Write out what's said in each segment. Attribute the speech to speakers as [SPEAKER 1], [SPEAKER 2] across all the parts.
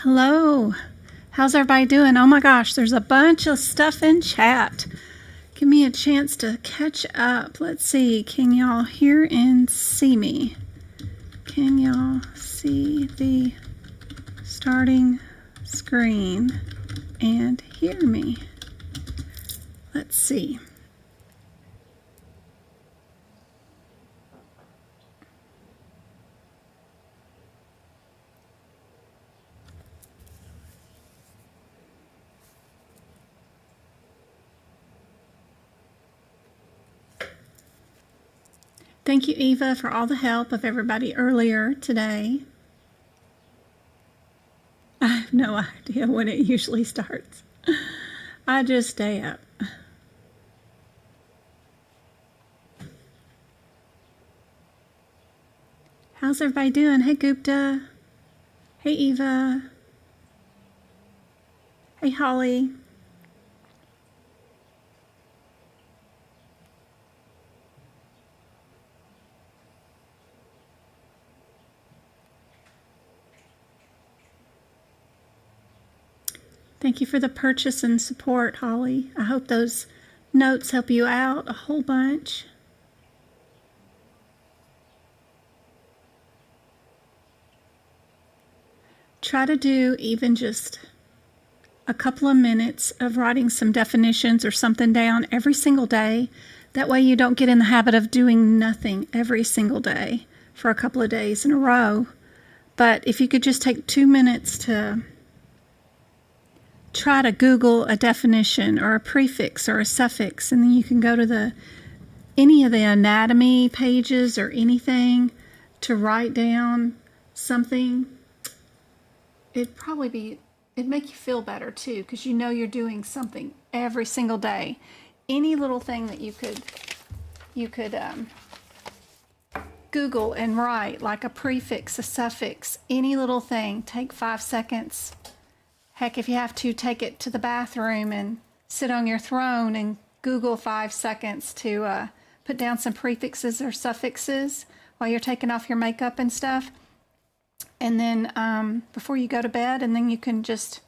[SPEAKER 1] Hello. How's everybody doing? Oh my gosh, there's a bunch of stuff in chat. Give me a chance to catch up. Let's see. Can y'all hear and see me? Can y'all see the starting screen and hear me? Let's see. Thank you, Eva, for all the help of everybody earlier today. I have no idea when it usually starts. I just stay up. How's everybody doing? Hey, Gupta. Hey, Eva. Hey, Holly. Thank you for the purchase and support, Holly. I hope those notes help you out a whole bunch. Try to do even just a couple of minutes of writing some definitions or something down every single day. That way you don't get in the habit of doing nothing every single day for a couple of days in a row. But if you could just take 2 minutes to try to Google a definition or a prefix or a suffix, and then you can go to any of the anatomy pages or anything to write down something. It'd make you feel better too, because you know you're doing something every single day. Any little thing that you could Google and write, like a prefix, a suffix, any little thing. Take 5 seconds. Heck, if you have to, take it to the bathroom and sit on your throne and Google 5 seconds to put down some prefixes or suffixes while you're taking off your makeup and stuff. And then before you go to bed, and then you can just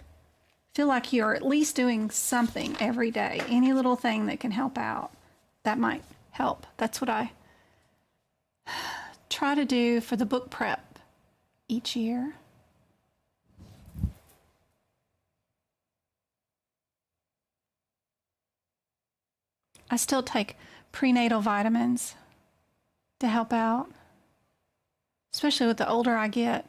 [SPEAKER 1] feel like you're at least doing something every day. Any little thing that can help out, that might help. That's what I try to do for the book prep each year. I still take prenatal vitamins to help out, especially with the older I get.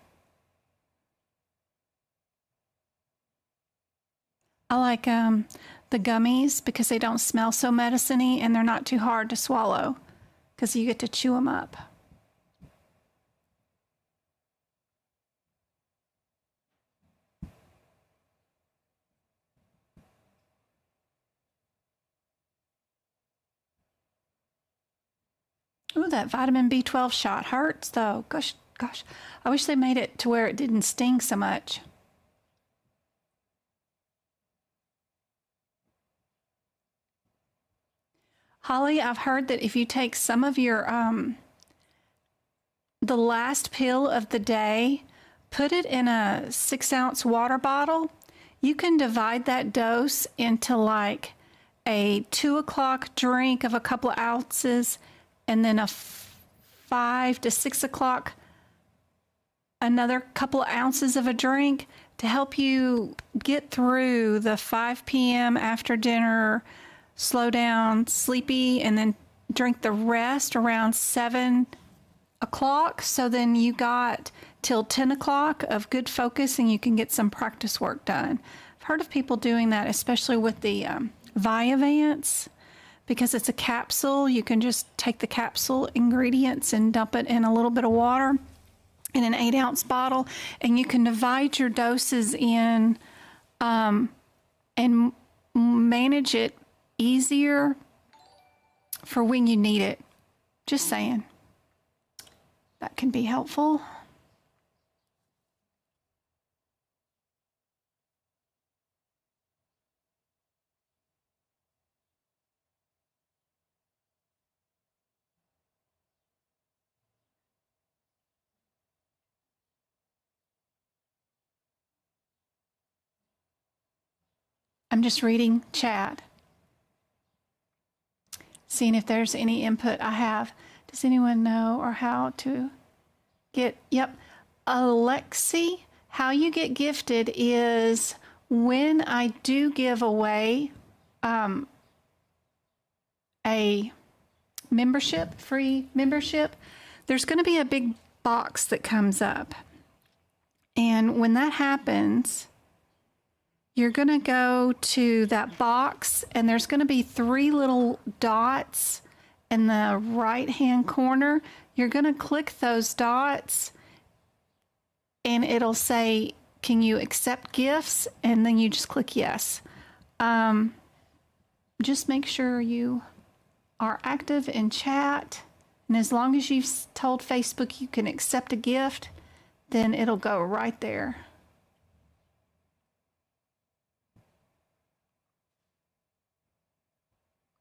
[SPEAKER 1] I like the gummies because they don't smell so medicine-y and they're not too hard to swallow because you get to chew them up. Ooh, that vitamin B12 shot hurts though. Gosh, I wish they made it to where it didn't sting so much. Holly, I've heard that if you take some of your, the last pill of the day, put it in a 6-ounce water bottle, you can divide that dose into like a 2 o'clock drink of a couple of ounces, and then a 5 to 6 o'clock, another couple of ounces of a drink to help you get through the 5 p.m. after dinner, slow down, sleepy, and then drink the rest around 7 o'clock. So then you got till 10 o'clock of good focus and you can get some practice work done. I've heard of people doing that, especially with the Vyvanse. Because it's a capsule, you can just take the capsule ingredients and dump it in a little bit of water in an 8-ounce bottle, and you can divide your doses in and manage it easier for when you need it. Just saying. That can be helpful. I'm just reading chat, seeing if there's any input I have. Does anyone know or how to get, yep. Alexi, how you get gifted is when I do give away a membership, free membership, there's going to be a big box that comes up. And when that happens, you're going to go to that box and there's going to be 3 little dots in the right-hand corner. You're going to click those dots and it'll say, can you accept gifts? And then you just click yes. Just make sure you are active in chat. And as long as you've told Facebook you can accept a gift, then it'll go right there.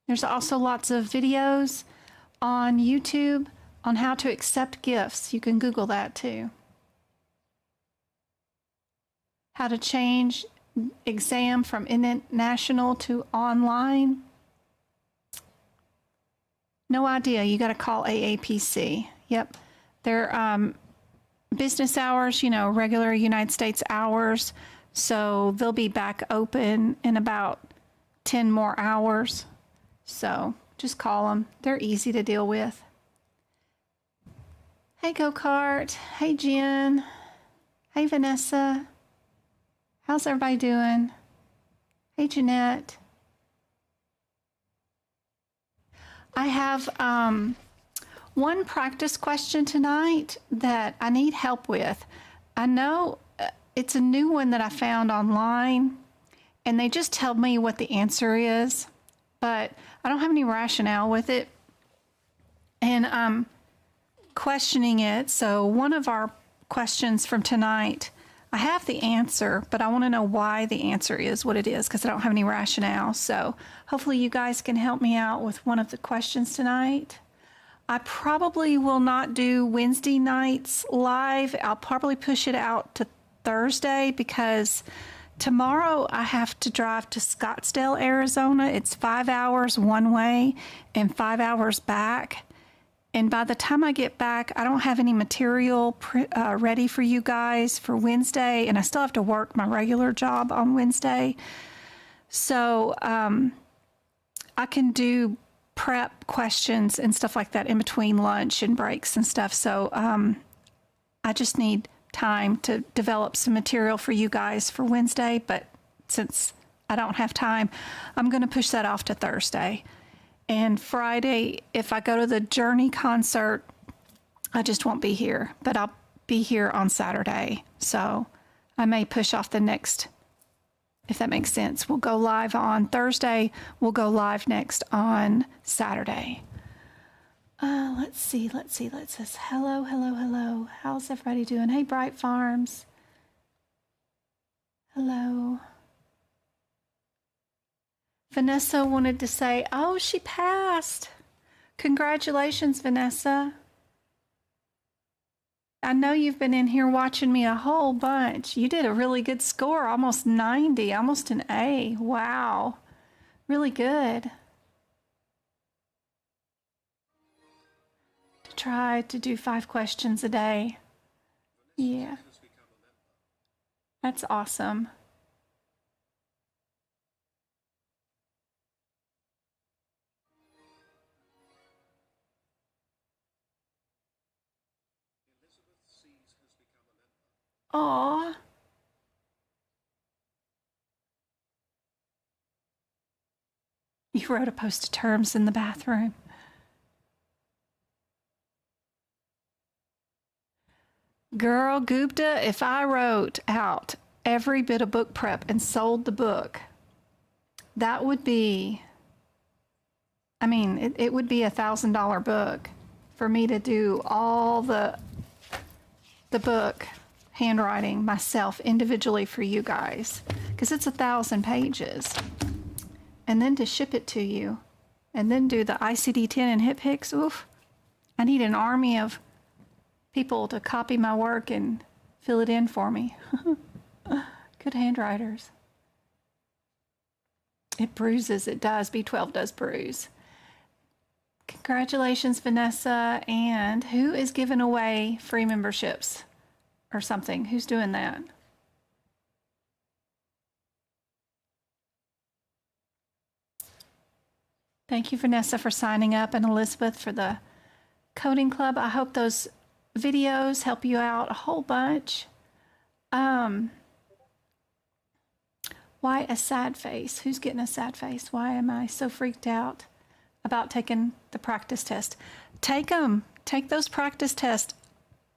[SPEAKER 1] There's also lots of videos on YouTube on how to accept gifts. You can Google that too. How to change exam from international to online. No idea. You got to call AAPC. Yep. They're business hours, regular United States hours. So they'll be back open in about 10 more hours. So just call them. They're easy to deal with. Hey, Go-Kart. Hey, Jen. Hey, Vanessa. How's everybody doing? Hey, Jeanette. I have one practice question tonight that I need help with. I know it's a new one that I found online, and they just tell me what the answer is, but I don't have any rationale with it, and I'm questioning it. So one of our questions from tonight, I have the answer, but I want to know why the answer is what it is because I don't have any rationale. So hopefully you guys can help me out with one of the questions tonight. I probably will not do Wednesday nights live. I'll probably push it out to Thursday because tomorrow I have to drive to Scottsdale, Arizona. It's 5 hours one way and 5 hours back. And by the time I get back, I don't have any material ready for you guys for Wednesday, and I still have to work my regular job on Wednesday. So I can do prep questions and stuff like that in between lunch and breaks and stuff. So I just need time to develop some material for you guys for Wednesday, but since I don't have time, I'm going to push that off to Thursday. And Friday, if I go to the Journey concert, I just won't be here, but I'll be here on Saturday. So I may push off the next, if that makes sense. We'll go live on Thursday. We'll go live next on Saturday. Let's see. Hello. How's everybody doing? Hey, Bright Farms. Hello. Vanessa wanted to say, oh, she passed. Congratulations, Vanessa. I know you've been in here watching me a whole bunch. You did a really good score, almost 90, almost an A. Wow. Really good. To try to do 5 questions a day. Yeah. That's awesome. Aw. You wrote a post of terms in the bathroom. Girl, Gupta, if I wrote out every bit of book prep and sold the book, that would be, it would be $1,000 book for me to do all the book handwriting myself individually for you guys, because it's 1,000 pages, and then to ship it to you and then do the ICD-10 and HipHicks. Oof, I need an army of people to copy my work and fill it in for me. Good handwriters. It bruises. It does. B12 does bruise. Congratulations, Vanessa. And who is giving away free memberships or something? Who's doing that? Thank you, Vanessa, for signing up, and Elizabeth for the coding club. I hope those videos help you out a whole bunch. Why a sad face? Who's getting a sad face? Why am I so freaked out about taking the practice test? Take them. Take those practice tests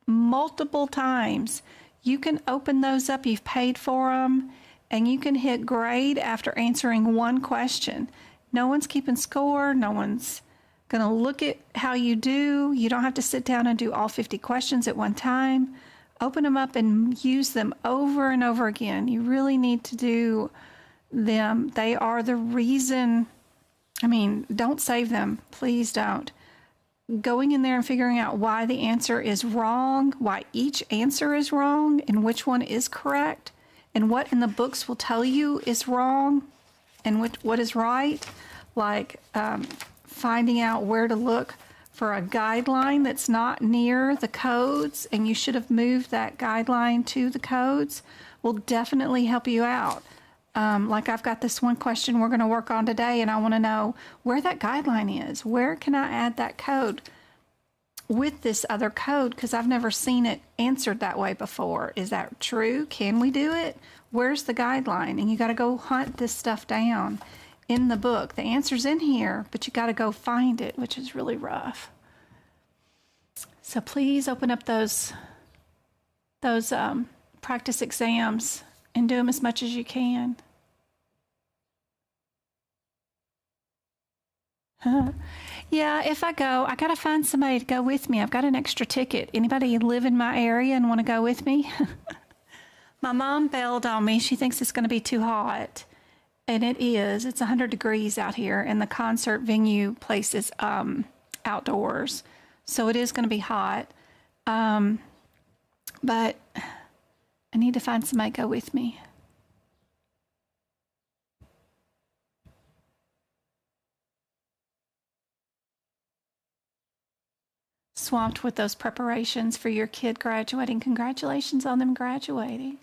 [SPEAKER 1] multiple times. You can open those up. You've paid for them, and you can hit grade after answering one question. No one's keeping score. No one's going to look at how you do. You don't have to sit down and do all 50 questions at one time. Open them up and use them over and over again. You really need to do them. They are the reason. I mean, don't save them. Please don't. Going in there and figuring out why the answer is wrong, why each answer is wrong, and which one is correct, and what in the books will tell you is wrong and what is right, like finding out where to look for a guideline that's not near the codes, and you should have moved that guideline to the codes, will definitely help you out. Like I've got this one question we're going to work on today, and I want to know where that guideline is. Where can I add that code with this other code? Because I've never seen it answered that way before. Is that true? Can we do it? Where's the guideline? And you got to go hunt this stuff down in the book. The answer's in here, but you got to go find it, which is really rough. So please open up those practice exams and do them as much as you can. Yeah, if I go, I got to find somebody to go with me. I've got an extra ticket. Anybody live in my area and want to go with me? My mom bailed on me. She thinks it's going to be too hot. And it is. It's 100 degrees out here, and the concert venue place is outdoors. So it is going to be hot. But I need to find somebody to go with me. Swamped with those preparations for your kid graduating. Congratulations on them graduating.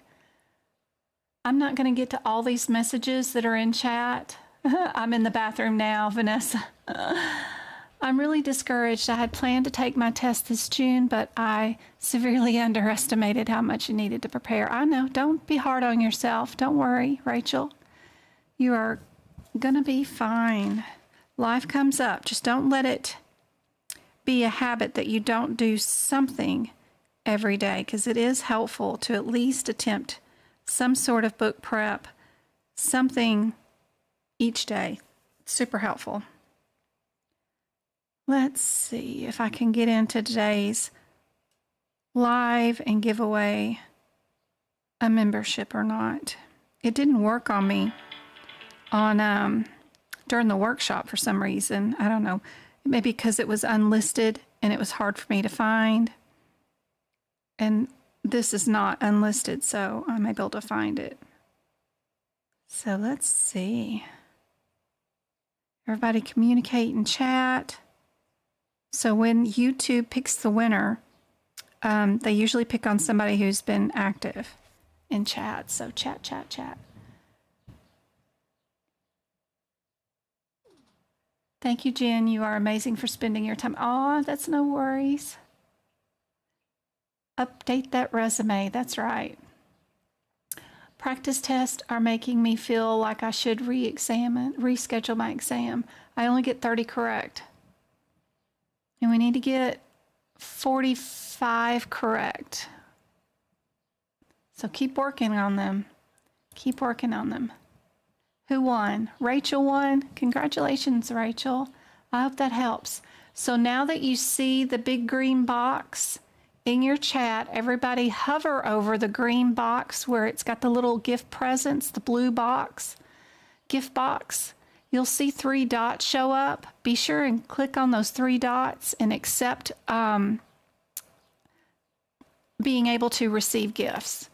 [SPEAKER 1] I'm not going to get to all these messages that are in chat. I'm in the bathroom now, Vanessa. I'm really discouraged. I had planned to take my test this June, but I severely underestimated how much you needed to prepare. I know. Don't be hard on yourself. Don't worry, Rachel. You are going to be fine. Life comes up. Just don't let it be a habit that you don't do something every day, because it is helpful to at least attempt some sort of book prep, something each day. It's super helpful. Let's see if I can get into today's live and give away a membership or not. It didn't work on me on during the workshop for some reason. I don't know. Maybe because it was unlisted and it was hard for me to find. And this is not unlisted, so I'm able to find it. So let's see. Everybody communicate and chat. So when YouTube picks the winner, they usually pick on somebody who's been active in chat. So chat, chat, chat. Thank you, Jen. You are amazing for spending your time. Oh, that's no worries. Update that resume. That's right. Practice tests are making me feel like I should reschedule my exam. I only get 30 correct. And we need to get 45 correct. So keep working on them. Keep working on them. Who won? Rachel won. Congratulations, Rachel. I hope that helps. So now that you see the big green box in your chat, everybody hover over the green box where it's got the little gift presents, the blue box, gift box. You'll see 3 dots show up. Be sure and click on those 3 dots and accept being able to receive gifts.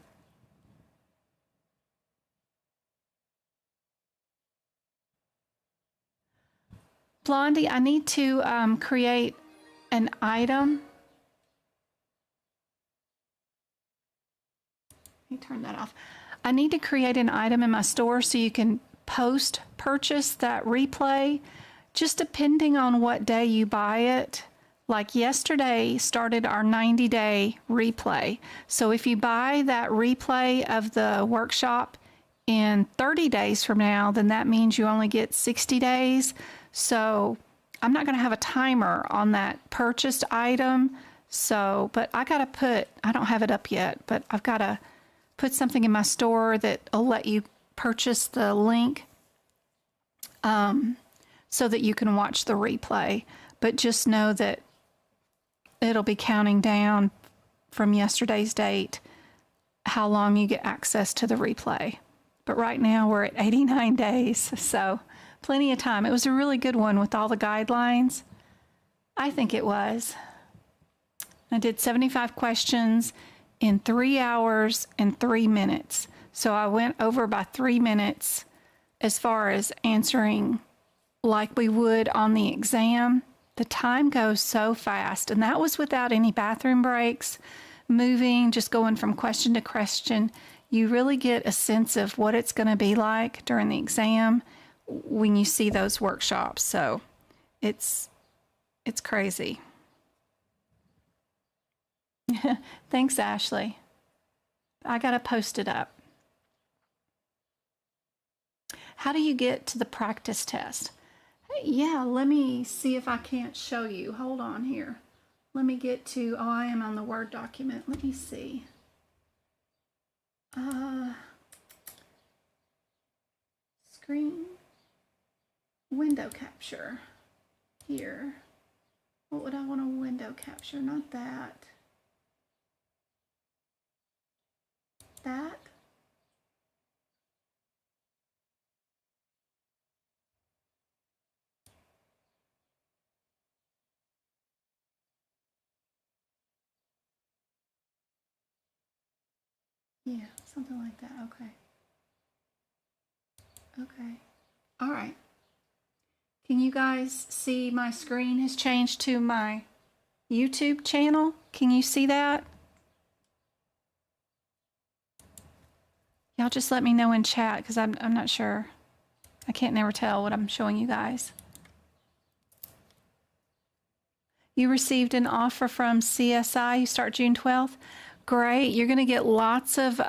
[SPEAKER 1] Blondie, I need to create an item. Let me turn that off. I need to create an item in my store so you can purchase that replay, just depending on what day you buy it. Like yesterday started our 90-day replay. So if you buy that replay of the workshop in 30 days from now, then that means you only get 60 days. So I'm not going to have a timer on that purchased item. So, but I don't have it up yet, but I've got to put something in my store that'll let you purchase the link so that you can watch the replay. But just know that it'll be counting down from yesterday's date how long you get access to the replay. But right now we're at 89 days, so plenty of time. It was a really good one with all the guidelines. I think it was. I did 75 questions in 3 hours and 3 minutes. So I went over by 3 minutes as far as answering like we would on the exam. The time goes so fast, and that was without any bathroom breaks, moving, just going from question to question. You really get a sense of what it's going to be like during the exam when you see those workshops. So it's crazy. Thanks, Ashley. I got to post it up. How do you get to the practice test? Yeah, let me see if I can't show you. Hold on here. Let me get to, I am on the Word document. Let me see. Screen, window capture here. What would I want to window capture? Not that. That. Yeah, something like that. Okay. Okay. All right. Can you guys see my screen has changed to my YouTube channel? Can you see that? Y'all just let me know in chat because I'm not sure. I can't never tell what I'm showing you guys. You received an offer from CSI. You start June 12th. Great. You're going to get lots of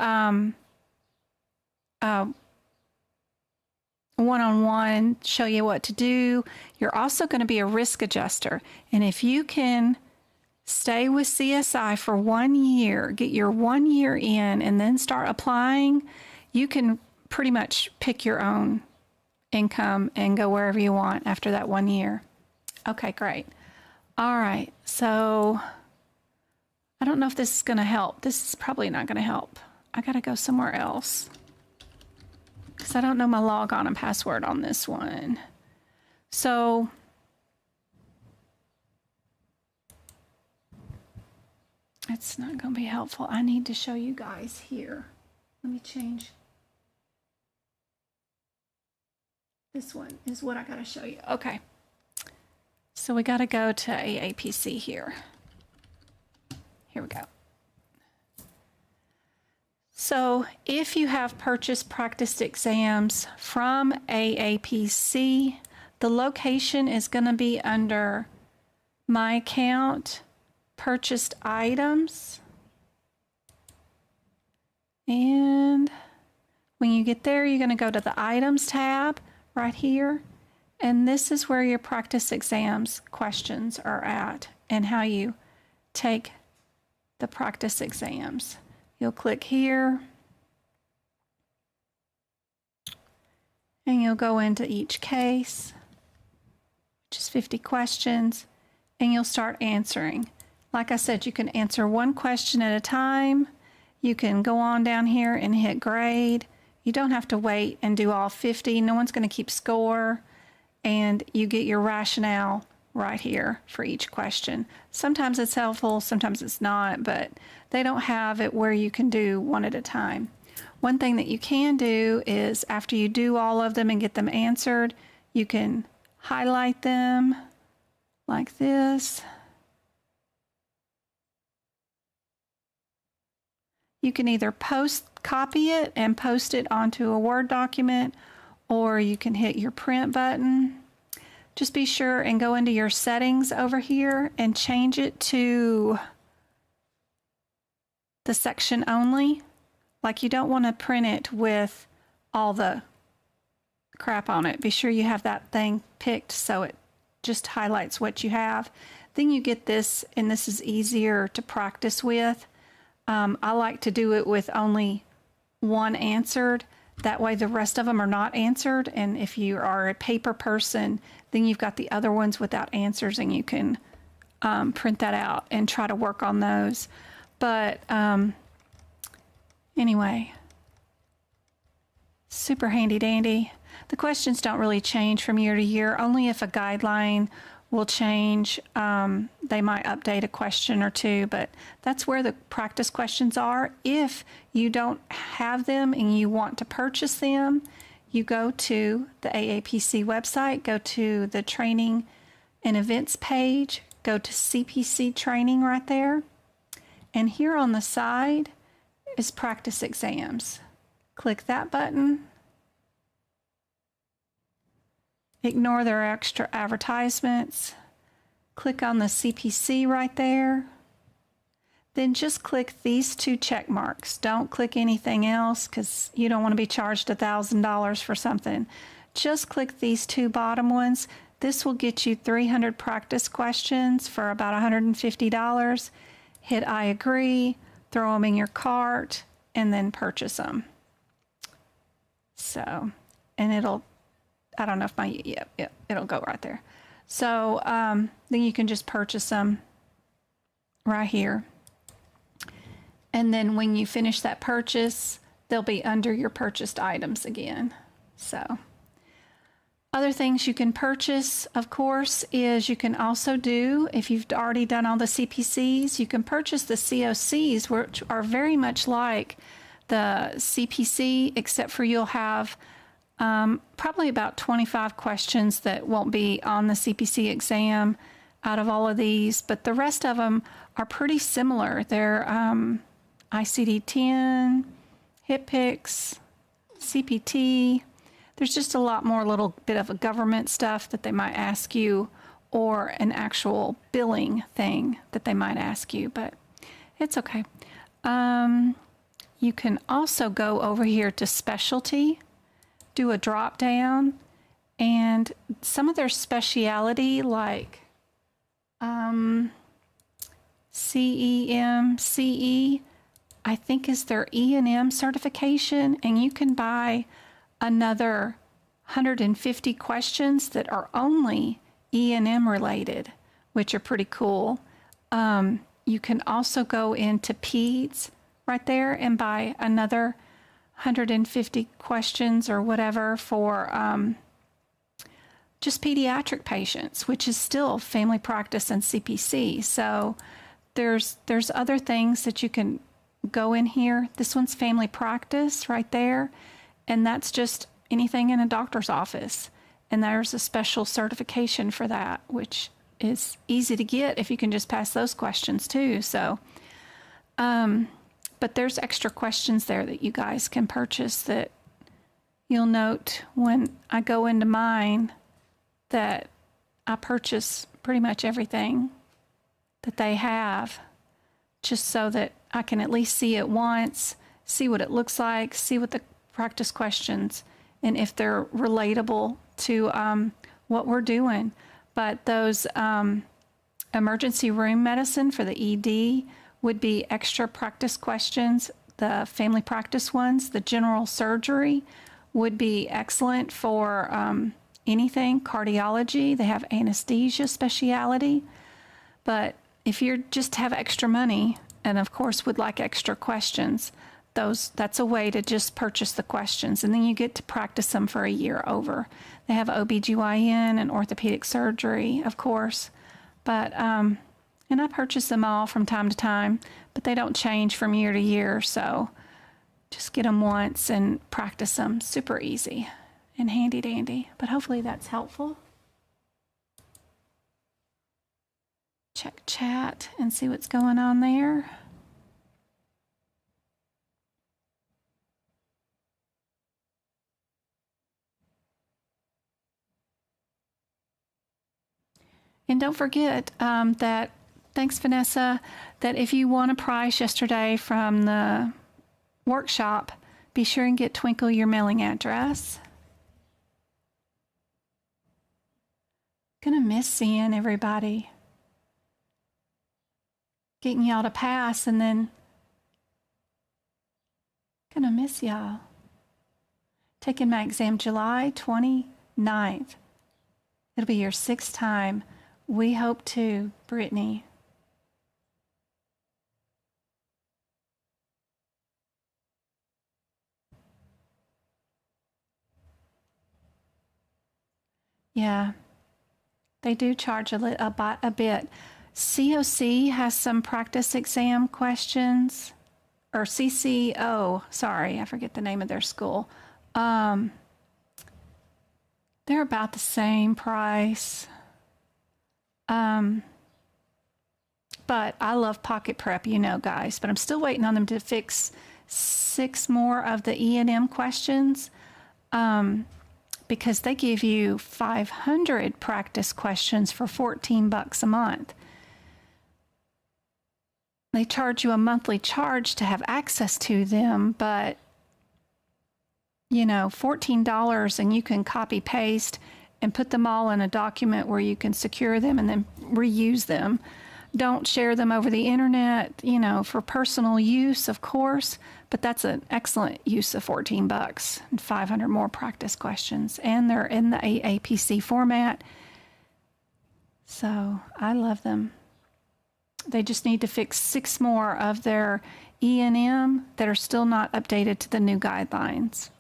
[SPEAKER 1] one-on-one, show you what to do. You're also going to be a risk adjuster. And if you can stay with CSI for 1 year, get your 1 year in, and then start applying, you can pretty much pick your own income and go wherever you want after that 1 year. Okay, great. All right, so I don't know if this is going to help. This is probably not going to help. I got to go somewhere else because I don't know my logon and password on this one. So it's not going to be helpful. I need to show you guys here. Let me change. This one is what I got to show you. Okay. So we got to go to AAPC here. Here we go. So if you have purchased practice exams from AAPC, the location is going to be under My Account, Purchased Items. And when you get there, you're going to go to the Items tab right here. And this is where your practice exams questions are at and how you take the practice exams. You'll click here and you'll go into each case, which is 50 questions, and you'll start answering. Like I said, you can answer one question at a time. You can go on down here and hit grade. You don't have to wait and do all 50. No one's going to keep score. And you get your rationale right here for each question. Sometimes it's helpful, sometimes it's not, but they don't have it where you can do one at a time. One thing that you can do is after you do all of them and get them answered, you can highlight them like this. You can either copy it and post it onto a Word document, or you can hit your print button. Just be sure and go into your settings over here and change it to the section only. Like, you don't want to print it with all the crap on it. Be sure you have that thing picked so it just highlights what you have. Then you get this, and this is easier to practice with. I like to do it with only one answered. That way the rest of them are not answered. And if you are a paper person, then you've got the other ones without answers, and you can print that out and try to work on those. But anyway, super handy dandy. The questions don't really change from year to year. Only if a guideline will change, they might update a question or two, but that's where the practice questions are. If you don't have them and you want to purchase them, you go to the AAPC website, go to the training and events page, go to CPC training right there, and here on the side is practice exams. Click that button. Ignore their extra advertisements. Click on the CPC right there. Then just click these two check marks. Don't click anything else because you don't want to be charged $1,000 for something. Just click these two bottom ones. This will get you 300 practice questions for about $150. Hit I agree, throw them in your cart, and then purchase them. So, and it'll, I don't know if my, yep, it'll go right there. So then you can just purchase them right here. And then when you finish that purchase, they'll be under your purchased items again. So other things you can purchase, of course, is you can also do, if you've already done all the CPCs, you can purchase the COCs, which are very much like the CPC, except for you'll have probably about 25 questions that won't be on the CPC exam out of all of these, but the rest of them are pretty similar. They're ICD-10, HIPICS, CPT. There's just a lot more little bit of a government stuff that they might ask you, or an actual billing thing that they might ask you, but it's okay. You can also go over here to specialty, do a drop down, and some of their speciality, like CEM, CE, I think is their E&M certification, and you can buy another 150 questions that are only E&M related, which are pretty cool. You can also go into PEDS right there and buy another 150 questions or whatever for just pediatric patients, which is still family practice and CPC. So there's other things that you can go in here. This one's family practice right there, and that's just anything in a doctor's office. And there's a special certification for that, which is easy to get if you can just pass those questions too. So, but there's extra questions there that you guys can purchase that you'll note when I go into mine that I purchase pretty much everything that they have, just so that I can at least see it once, see what it looks like, see what the practice questions, and if they're relatable to what we're doing. But those emergency room medicine for the ED would be extra practice questions. The family practice ones, the general surgery would be excellent for anything. Cardiology, they have anesthesia speciality. But if you just have extra money, and of course would like extra questions, that's a way to just purchase the questions, and then you get to practice them for a year over. They have OBGYN and orthopedic surgery, of course, but and I purchase them all from time to time, but they don't change from year to year, so just get them once and practice them. Super easy and handy dandy, but hopefully that's helpful. check chat and see what's going on there. And don't forget that, thanks Vanessa, that if you won a prize yesterday from the workshop, be sure and get Twinkle your mailing address. Gonna miss seeing everybody. Getting y'all to pass, and then gonna miss y'all. Taking my exam July 29th. It'll be your 6th time. We hope to, Brittany. Yeah, they do charge a bit. COC has some practice exam questions, or CCO, sorry, I forget the name of their school. They're about the same price. But I love Pocket Prep, you know, guys, but I'm still waiting on them to fix 6 more of the E&M questions, because they give you 500 practice questions for $14 a month. They charge you a monthly charge to have access to them, but you know, $14 and you can copy paste and put them all in a document where you can secure them and then reuse them. Don't share them over the internet, you know, for personal use, of course, but that's an excellent use of $14 and 500 more practice questions. And they're in the AAPC format. So I love them. They just need to fix 6 more of their E&M that are still not updated to the new guidelines.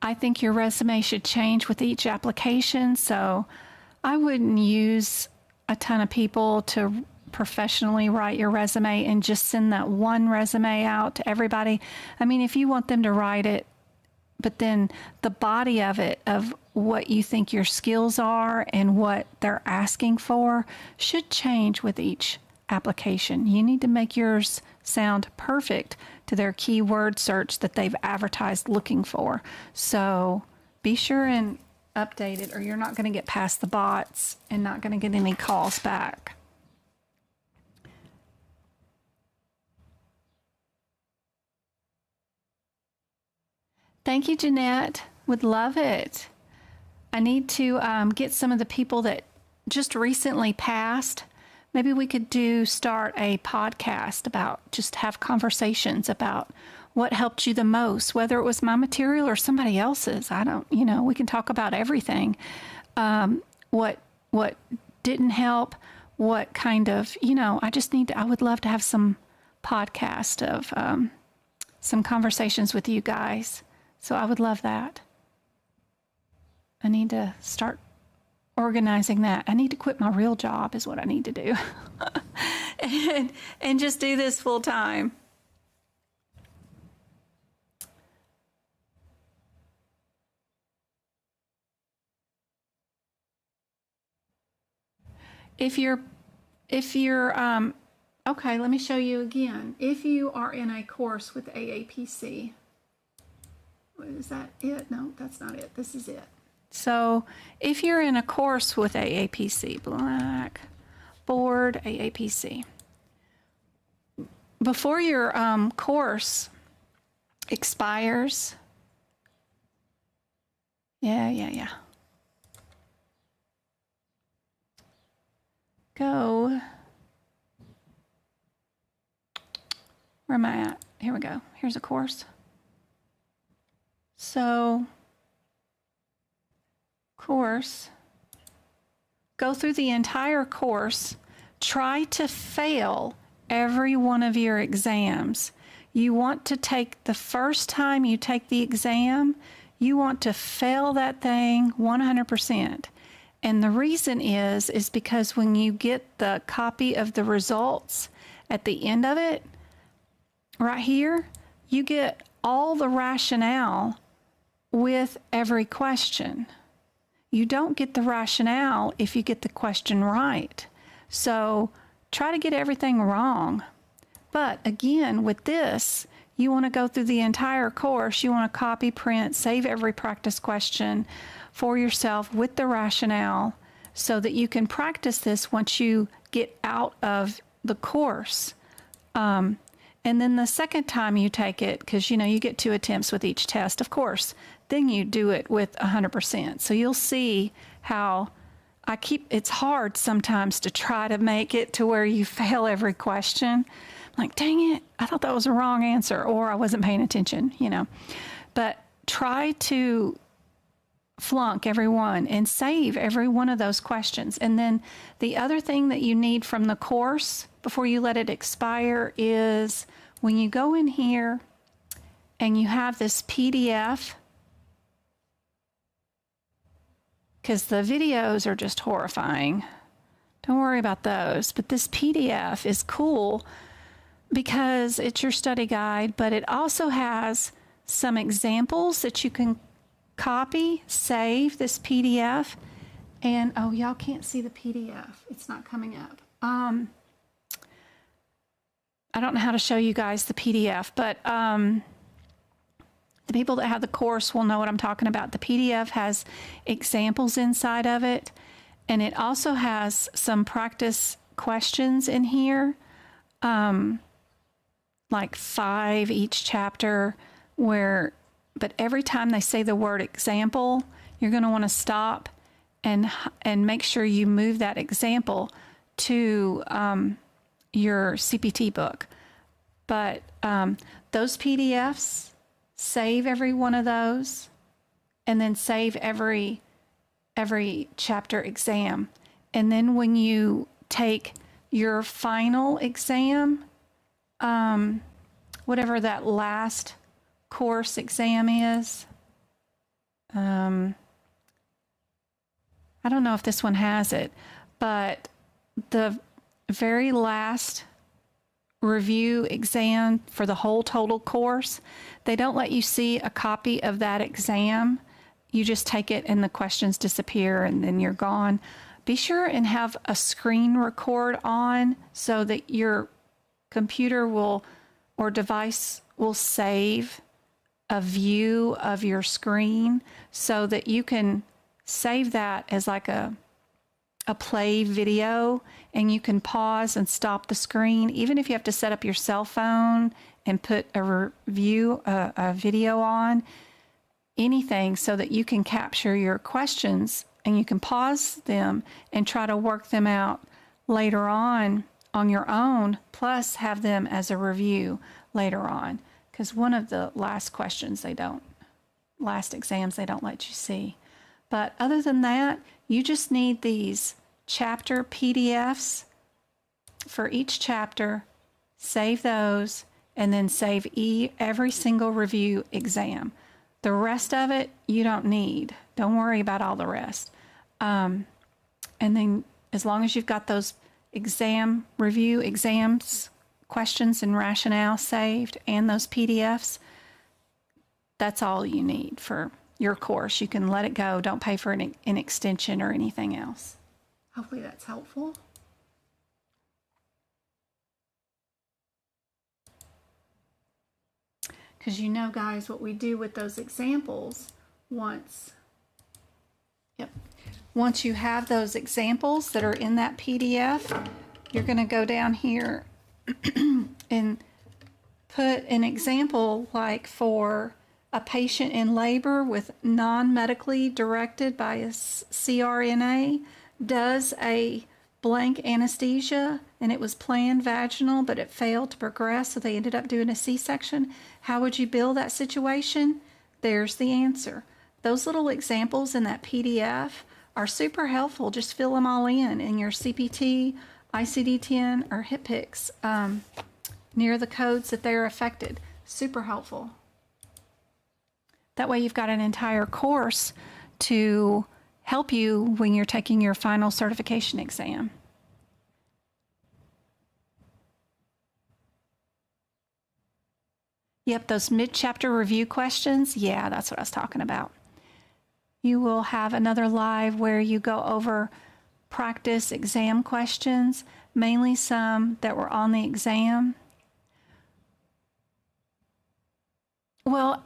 [SPEAKER 1] I think your resume should change with each application, so I wouldn't use a ton of people to professionally write your resume and just send that one resume out to everybody. I mean, if you want them to write it, but then the body of it, of what you think your skills are and what they're asking for, should change with each application. You need to make yours sound perfect to their keyword search that they've advertised looking for. So be sure and update it, or you're not going to get past the bots and not going to get any calls back. Thank you, Jeanette. Would love it. I need to get some of the people that just recently passed. Maybe we could start a podcast about, just have conversations about what helped you the most, whether it was my material or somebody else's. I don't, you know, we can talk about everything. What didn't help, what kind of, you know, I would love to have some podcast of some conversations with you guys. So I would love that. I need to start organizing that. I need to quit my real job is what I need to do. and just do this full time. If you're okay, let me show you again. If you are in a course with AAPC, is that it? No, that's not it. This is it. So if you're in a course with AAPC, Blackboard AAPC, before your course expires, go, where am I at? Here we go. Here's a course. So, course, go through the entire course, try to fail every one of your exams. You want to take, the first time you take the exam, you want to fail that thing 100%. And the reason is because when you get the copy of the results at the end of it, right here, you get all the rationale with every question. You don't get the rationale if you get the question right. So try to get everything wrong. But again, with this, you want to go through the entire course. You want to copy, print, save every practice question for yourself with the rationale so that you can practice this once you get out of the course. And then the second time you take it, because you get 2 attempts with each test, of course, then you do it with 100%. So you'll see how it's hard sometimes to try to make it to where you fail every question. Like, dang it, I thought that was a wrong answer, or I wasn't paying attention, But try to flunk every one and save every one of those questions. And then the other thing that you need from the course before you let it expire is when you go in here and you have this PDF, because the videos are just horrifying. Don't worry about those. But this PDF is cool because it's your study guide, but it also has some examples that you can copy, save this PDF, and oh, y'all can't see the PDF. It's not coming up. I don't know how to show you guys the PDF, but the people that have the course will know what I'm talking about. The PDF has examples inside of it, and it also has some practice questions in here, like 5 each chapter, but every time they say the word example, you're going to want to stop and make sure you move that example to your CPT book. But those PDFs, save every one of those, and then save every chapter exam. And then when you take your final exam, whatever that last course exam is, I don't know if this one has it, but the very last review exam for the whole total course, they don't let you see a copy of that exam. You just take it and the questions disappear and then you're gone. Be sure and have a screen record on so that your computer or device will save a view of your screen so that you can save that as like a play video, and you can pause and stop the screen, even if you have to set up your cell phone and put a video on, anything, so that you can capture your questions and you can pause them and try to work them out later on your own, plus have them as a review later on. Because one of the last exams they don't let you see. But other than that, you just need these chapter PDFs for each chapter, save those, and then save every single review exam. The rest of it, you don't need. Don't worry about all the rest. And then as long as you've got those exams, questions and rationale saved, and those PDFs, that's all you need for your course. You can let it go. Don't pay for an extension or anything else. Hopefully that's helpful. Because guys, what we do with those examples, once you have those examples that are in that PDF, you're going to go down here and put an example, like for a patient in labor with non-medically directed by a CRNA, does a blank anesthesia, and it was planned vaginal, but it failed to progress, so they ended up doing a C-section. How would you bill that situation? There's the answer. Those little examples in that PDF are super helpful. Just fill them all in your CPT, ICD-10, or HIPPICS near the codes that they're affected. Super helpful. That way you've got an entire course to help you when you're taking your final certification exam. Yep, those mid-chapter review questions, yeah, that's what I was talking about. You will have another live where you go over practice exam questions, mainly some that were on the exam. Well,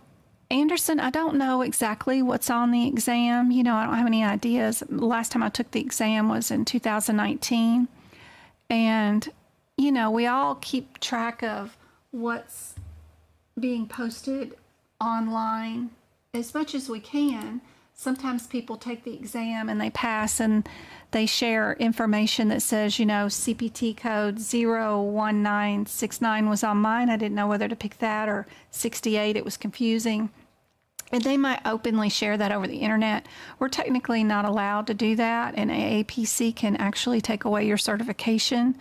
[SPEAKER 1] Anderson, I don't know exactly what's on the exam. You know, I don't have any ideas. Last time I took the exam was in 2019. And, you know, we all keep track of what's being posted online as much as we can. Sometimes people take the exam and they pass and they share information that says, you know, CPT code 01969 was on mine. I didn't know whether to pick that or 68. It was confusing. And they might openly share that over the internet. We're technically not allowed to do that, and AAPC can actually take away your certification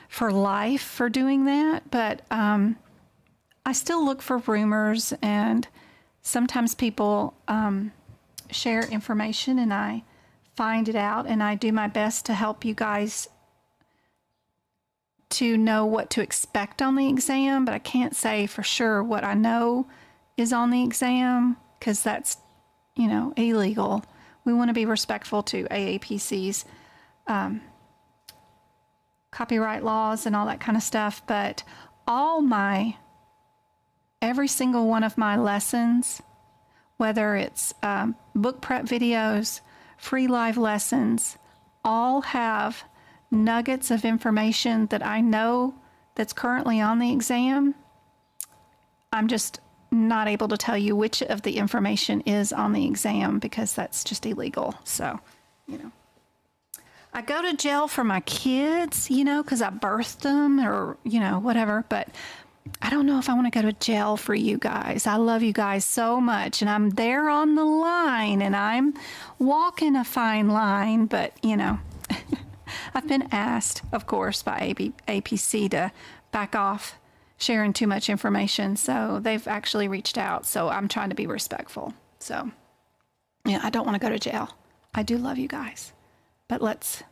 [SPEAKER 1] for life for doing that. But I still look for rumors, and sometimes people share information and I find it out, and I do my best to help you guys to know what to expect on the exam, but I can't say for sure what I know is on the exam because that's, you know, illegal. We want to be respectful to AAPC's copyright laws and all that kind of stuff, but every single one of my lessons, whether it's book prep videos, free live lessons, all have nuggets of information that I know that's currently on the exam. I'm just not able to tell you which of the information is on the exam because that's just illegal. So, you know. I go to jail for my kids, you know, because I birthed them or, you know, whatever, but I don't know if I want to go to jail for you guys. I love you guys so much, and I'm there on the line, and I'm walking a fine line, but, you know, I've been asked, of course, by APC to back off sharing too much information, so they've actually reached out, so I'm trying to be respectful. So, yeah, I don't want to go to jail. I do love you guys, but let's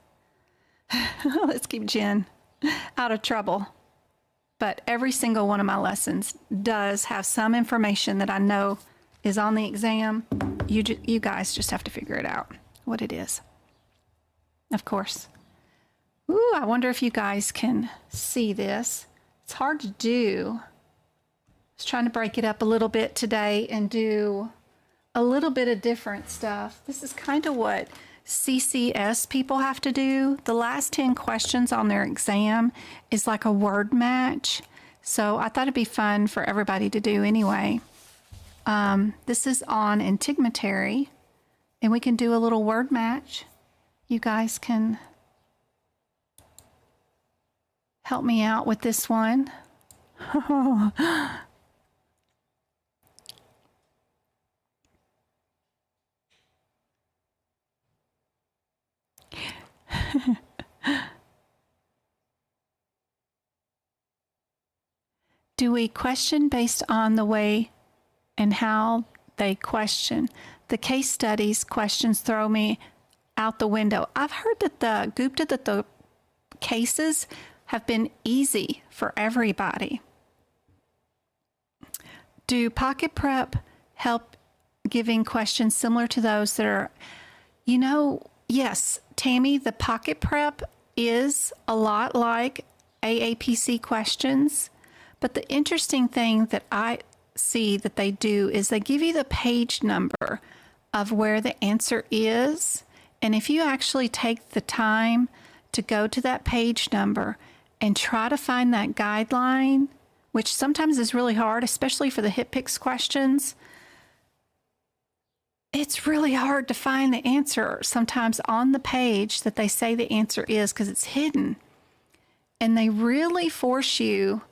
[SPEAKER 1] keep Jen out of trouble. But every single one of my lessons does have some information that I know is on the exam. You guys just have to figure it out, what it is. Of course. Ooh, I wonder if you guys can see this. It's hard to do. I was trying to break it up a little bit today and do a little bit of different stuff. This is kind of what CCS people have to do. The last 10 questions on their exam is like a word match. So I thought it'd be fun for everybody to do anyway. This is on Integumentary, and we can do a little word match. You guys can help me out with this one. Do we question based on the way and how they question? The case studies questions throw me out the window. I've heard that the cases have been easy for everybody. Do pocket prep help giving questions similar to those that are, you know, yes, Tammy, the pocket prep is a lot like AAPC questions, but the interesting thing that I see that they do is they give you the page number of where the answer is, and if you actually take the time to go to that page number and try to find that guideline, which sometimes is really hard, especially for the hip picks questions, it's really hard to find the answer sometimes on the page that they say the answer is because it's hidden. And they really force you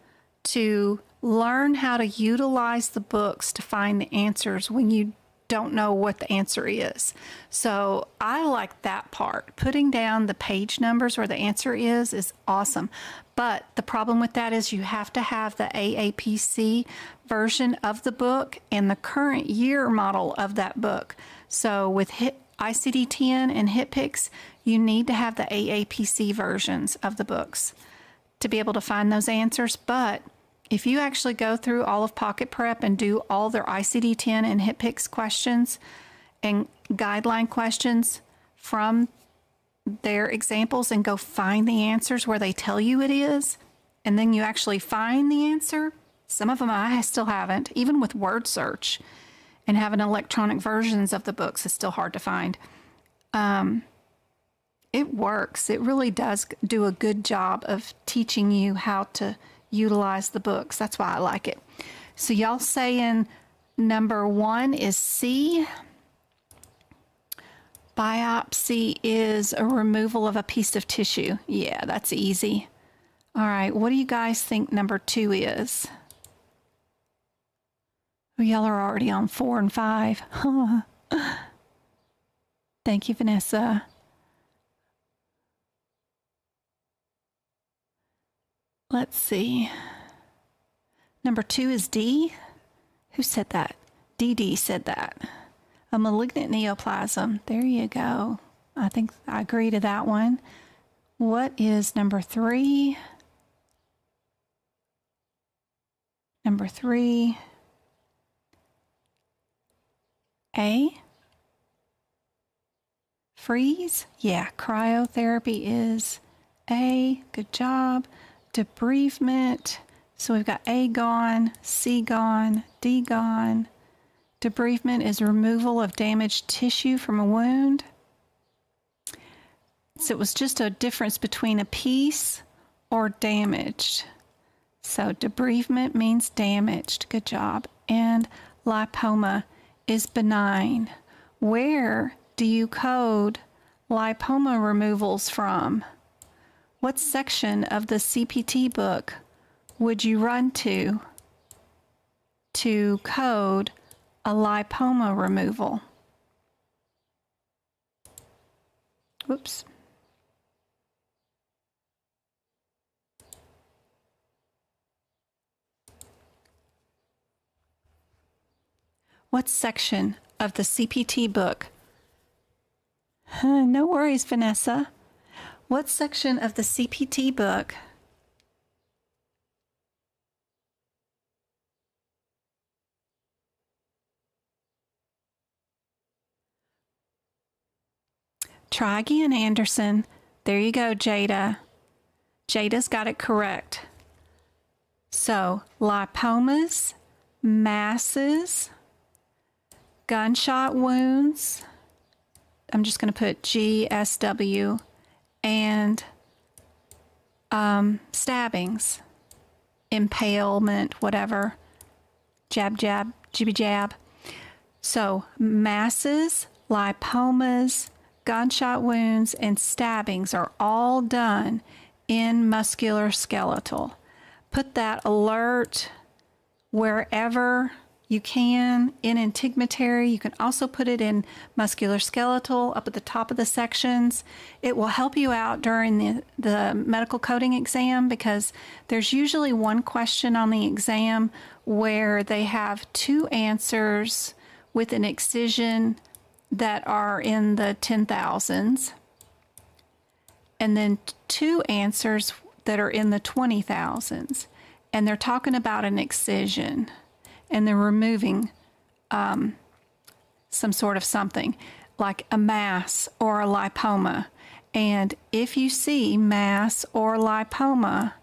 [SPEAKER 1] to learn how to utilize the books to find the answers when you don't know what the answer is. So I like that part. Putting down the page numbers where the answer is awesome. But the problem with that is you have to have the AAPC version of the book and the current year model of that book. So with ICD-10 and HitPix, you need to have the AAPC versions of the books to be able to find those answers. But if you actually go through all of Pocket Prep and do all their ICD-10 and HitPix questions and guideline questions from their examples and go find the answers where they tell you it is, and then you actually find the answer, some of them I still haven't, even with word search and having electronic versions of the books is still hard to find. It works. It really does do a good job of teaching you how to utilize the books. That's why I like it. So y'all saying number 1 is C. Biopsy is a removal of a piece of tissue. Yeah, that's easy. All right, what do you guys think number 2 is? Well, y'all are already on 4 and 5. Thank you, Vanessa. Let's see. Number 2 is D. Who said that? DD said that. A malignant neoplasm. There you go. I think I agree to that one. What is number 3? Number 3. A. Freeze? Yeah, cryotherapy is A. Good job. Debridement. So we've got A gone, C gone, D gone. Debridement is removal of damaged tissue from a wound. So it was just a difference between a piece or damaged. So debridement means damaged. Good job. And lipoma is benign. Where do you code lipoma removals from? What section of the CPT book would you run to code a lipoma removal? Whoops. What section of the CPT book? No worries, Vanessa. What section of the CPT book Try again, Anderson. There you go, Jada. Jada's got it correct. So, lipomas, masses, gunshot wounds, I'm just going to put GSW, and stabbings, impalement, whatever, jab, jab, jibby jab. So masses, lipomas, gunshot wounds, and stabbings are all done in musculoskeletal. Put that alert wherever you can in Integumentary. You can also put it in musculoskeletal up at the top of the sections. It will help you out during the medical coding exam because there's usually one question on the exam where they have 2 answers with an excision that are in the 10,000s and then 2 answers that are in the 20,000s. And they're talking about an excision. And they're removing some sort of something like a mass or a lipoma. And if you see mass or lipoma,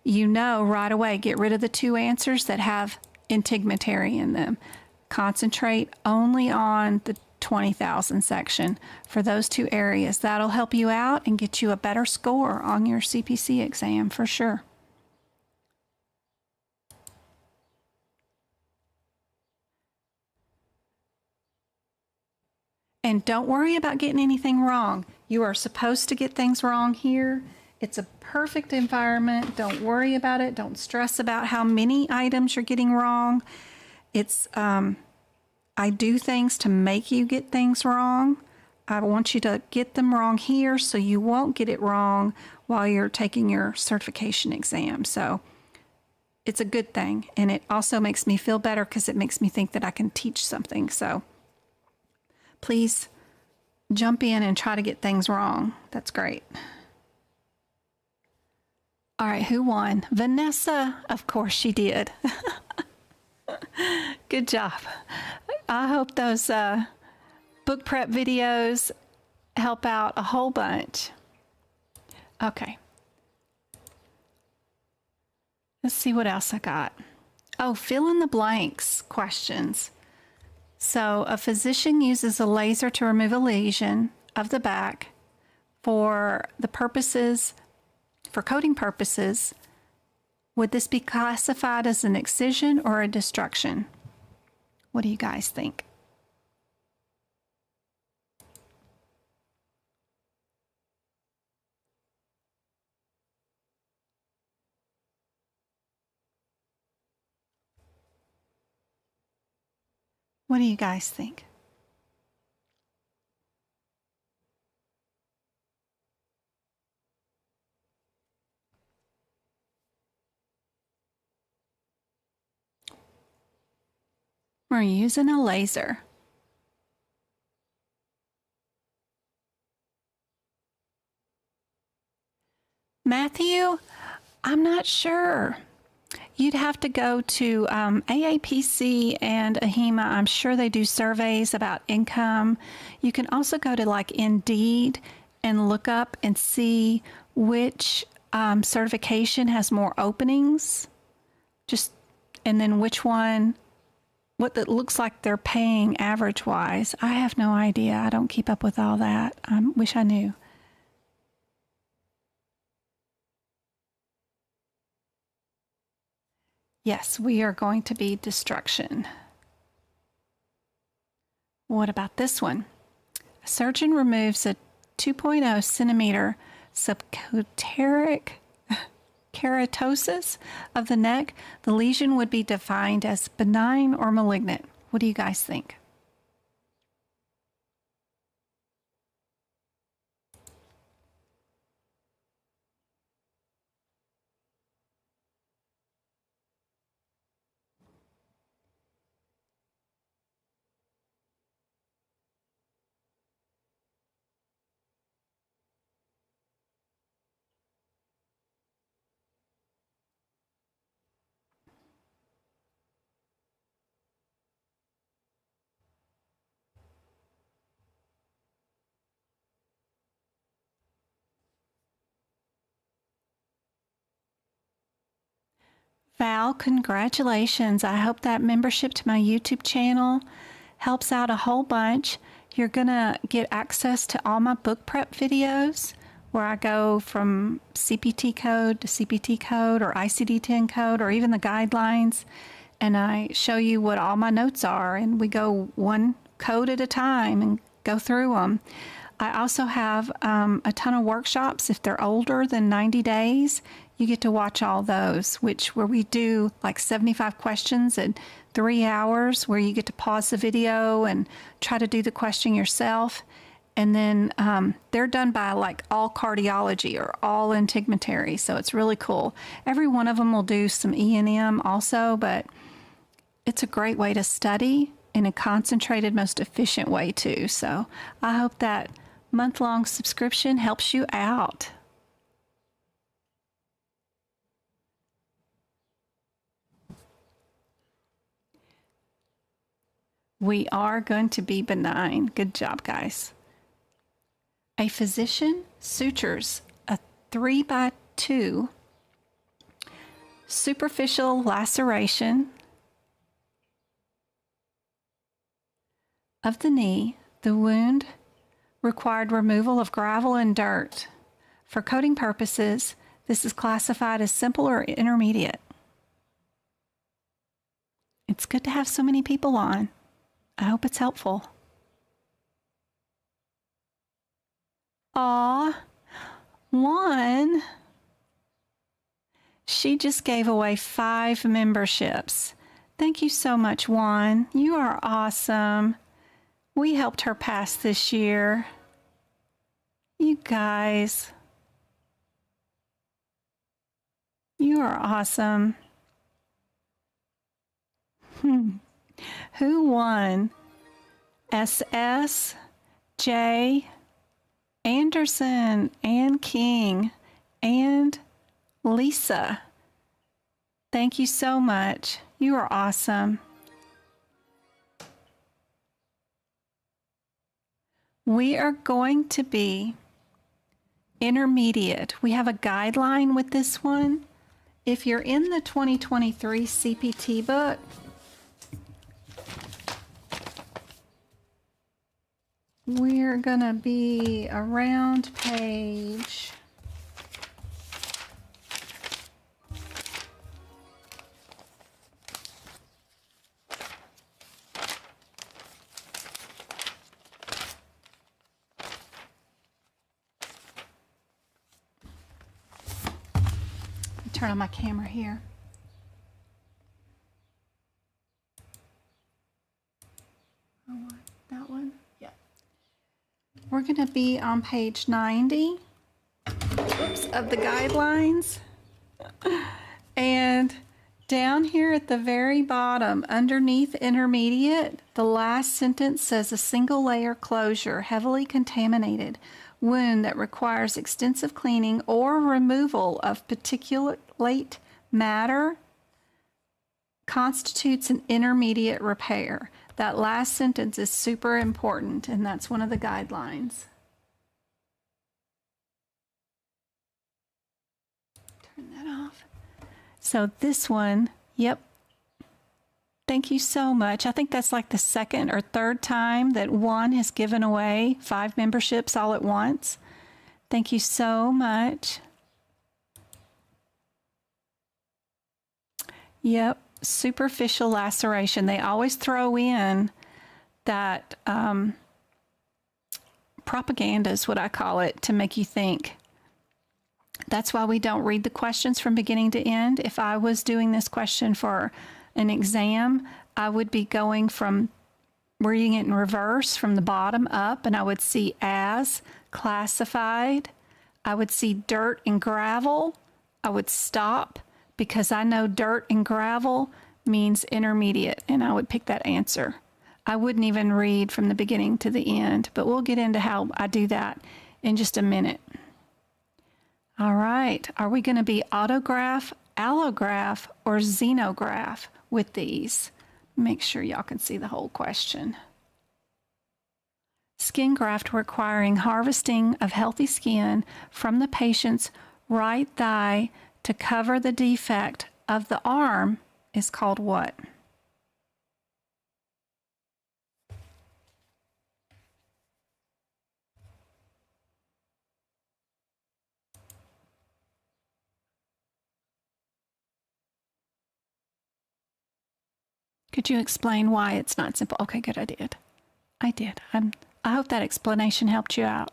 [SPEAKER 1] you know right away, get rid of the 2 answers that have Integumentary in them. Concentrate only on the 20,000 section for those 2 areas. That'll help you out and get you a better score on your CPC exam for sure. And don't worry about getting anything wrong. You are supposed to get things wrong here. It's a perfect environment. Don't worry about it. Don't stress about how many items you're getting wrong. It's, I do things to make you get things wrong. I want you to get them wrong here so you won't get it wrong while you're taking your certification exam. So it's a good thing. And it also makes me feel better because it makes me think that I can teach something. So please jump in and try to get things wrong. That's great. All right, who won? Vanessa. Of course she did. Good job. I hope those book prep videos help out a whole bunch. Okay. Let's see what else I got. Oh, fill in the blanks questions. So a physician uses a laser to remove a lesion of the back for coding purposes. Would this be classified as an excision or a destruction? What do you guys think? What do you guys think? We're using a laser. Matthew, I'm not sure. You'd have to go to AAPC and AHEMA. I'm sure they do surveys about income. You can also go to like Indeed and look up and see which certification has more openings. And then which one, what it looks like they're paying average-wise. I have no idea. I don't keep up with all that. I wish I knew. Yes, we are going to be destruction. What about this one? A surgeon removes a 2.0 centimeter subcutaneous keratosis of the neck. The lesion would be defined as benign or malignant. What do you guys think? Val, congratulations. I hope that membership to my YouTube channel helps out a whole bunch. You're going to get access to all my book prep videos where I go from CPT code to CPT code or ICD-10 code or even the guidelines, and I show you what all my notes are, and we go one code at a time and go through them. I also have a ton of workshops. If they're older than 90 days, you get to watch all those, where we do like 75 questions in 3 hours, where you get to pause the video and try to do the question yourself. And then they're done by like all cardiology or all integumentary. So it's really cool. Every one of them will do some E&M also, but it's a great way to study in a concentrated, most efficient way too. So I hope that month-long subscription helps you out. We are going to be benign. Good job, guys. A physician sutures a 3x2 superficial laceration of the knee. The wound required removal of gravel and dirt. For coding purposes, this is classified as simple or intermediate. It's good to have so many people on. I hope it's helpful. Aw, Juan. She just gave away 5 memberships. Thank you so much, Juan. You are awesome. We helped her pass this year. You guys. You are awesome. Who won SS, J, Anderson, and King, and Lisa. Thank you so much. You are awesome. We are going to be intermediate. We have a guideline with this one. If you're in the 2023 CPT book, we're going to be around page 'll turn on my camera here. That one? Yeah. We're going to be on page 90 of the guidelines. And down here at the very bottom, underneath intermediate, the last sentence says a single layer closure, heavily contaminated wound that requires extensive cleaning or removal of particulate matter constitutes an intermediate repair. That last sentence is super important, and that's one of the guidelines. Turn that off. So this one, yep. Thank you so much. I think that's like the second or third time that one has given away 5 memberships all at once. Thank you so much. Yep, superficial laceration. They always throw in that propaganda is what I call it, to make you think. That's why we don't read the questions from beginning to end. If I was doing this question for an exam, I would be going from reading it in reverse from the bottom up, and I would see as classified. I would see dirt and gravel. I would stop because I know dirt and gravel means intermediate, and I would pick that answer. I wouldn't even read from the beginning to the end, but we'll get into how I do that in just a minute. All right, are we going to be autograft, allograft, or xenograft with these? Make sure y'all can see the whole question. Skin graft requiring harvesting of healthy skin from the patient's right thigh to cover the defect of the arm is called what? Could you explain why it's not simple? Okay, good, I did. I hope that explanation helped you out.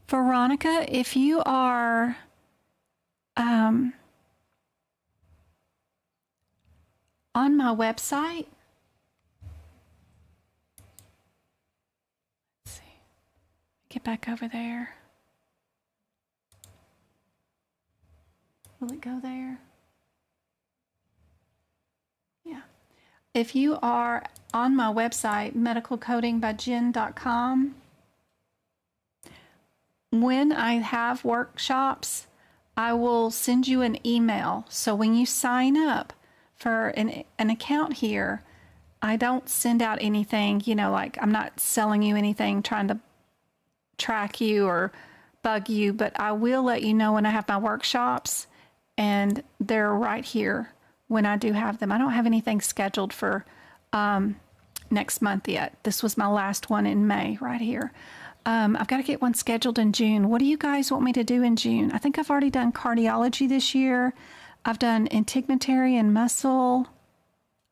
[SPEAKER 1] Veronica, if you are on my website, let's see, get back over there. Will it go there? Yeah. If you are on my website, medicalcodingbyjen.com, when I have workshops, I will send you an email. So when you sign up for an account here, I don't send out anything, like I'm not selling you anything, trying to track you or bug you, but I will let you know when I have my workshops, and they're right here when I do have them. I don't have anything scheduled for next month yet. This was my last one in May right here. I've got to get one scheduled in June. What do you guys want me to do in June? I think I've already done cardiology this year. I've done integumentary and muscle.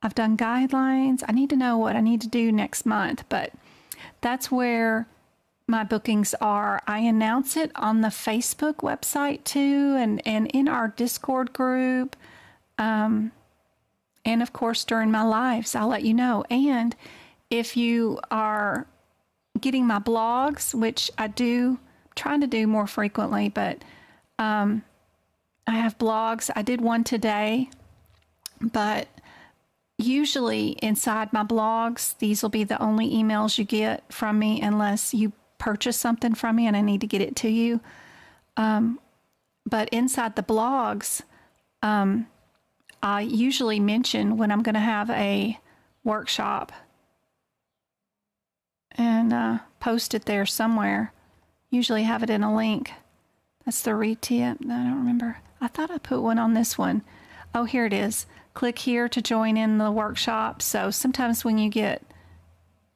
[SPEAKER 1] I've done guidelines. I need to know what I need to do next month, but that's where my bookings are. I announce it on the Facebook website too, and in our Discord group. And of course, during my lives, I'll let you know. And if you are getting my blogs, which I do, trying to do more frequently, but I'm I have blogs. I did one today, but usually inside my blogs, these will be the only emails you get from me unless you purchase something from me and I need to get it to you. But inside the blogs, I usually mention when I'm going to have a workshop and post it there somewhere. Usually have it in a link. That's the retip. I don't remember. I thought I put one on this one. Oh, here it is. Click here to join in the workshop. So sometimes when you get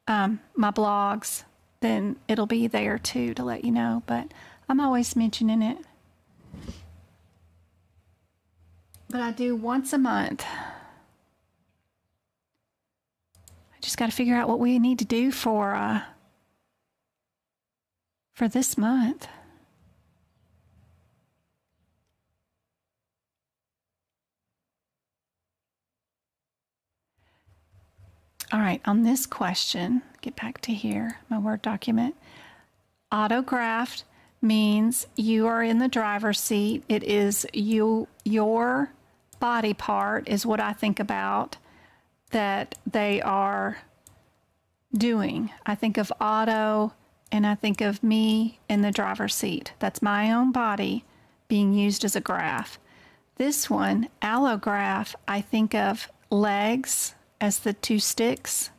[SPEAKER 1] my blogs, then it'll be there too to let you know. But I'm always mentioning it. But I do once a month. I just got to figure out what we need to do for this month. All right, on this question, get back to here, my Word document. Autograft means you are in the driver's seat. It is your body part is what I think about that they are doing. I think of auto and I think of me in the driver's seat. That's my own body being used as a graft. This one, allograft, I think of legs as the two sticks,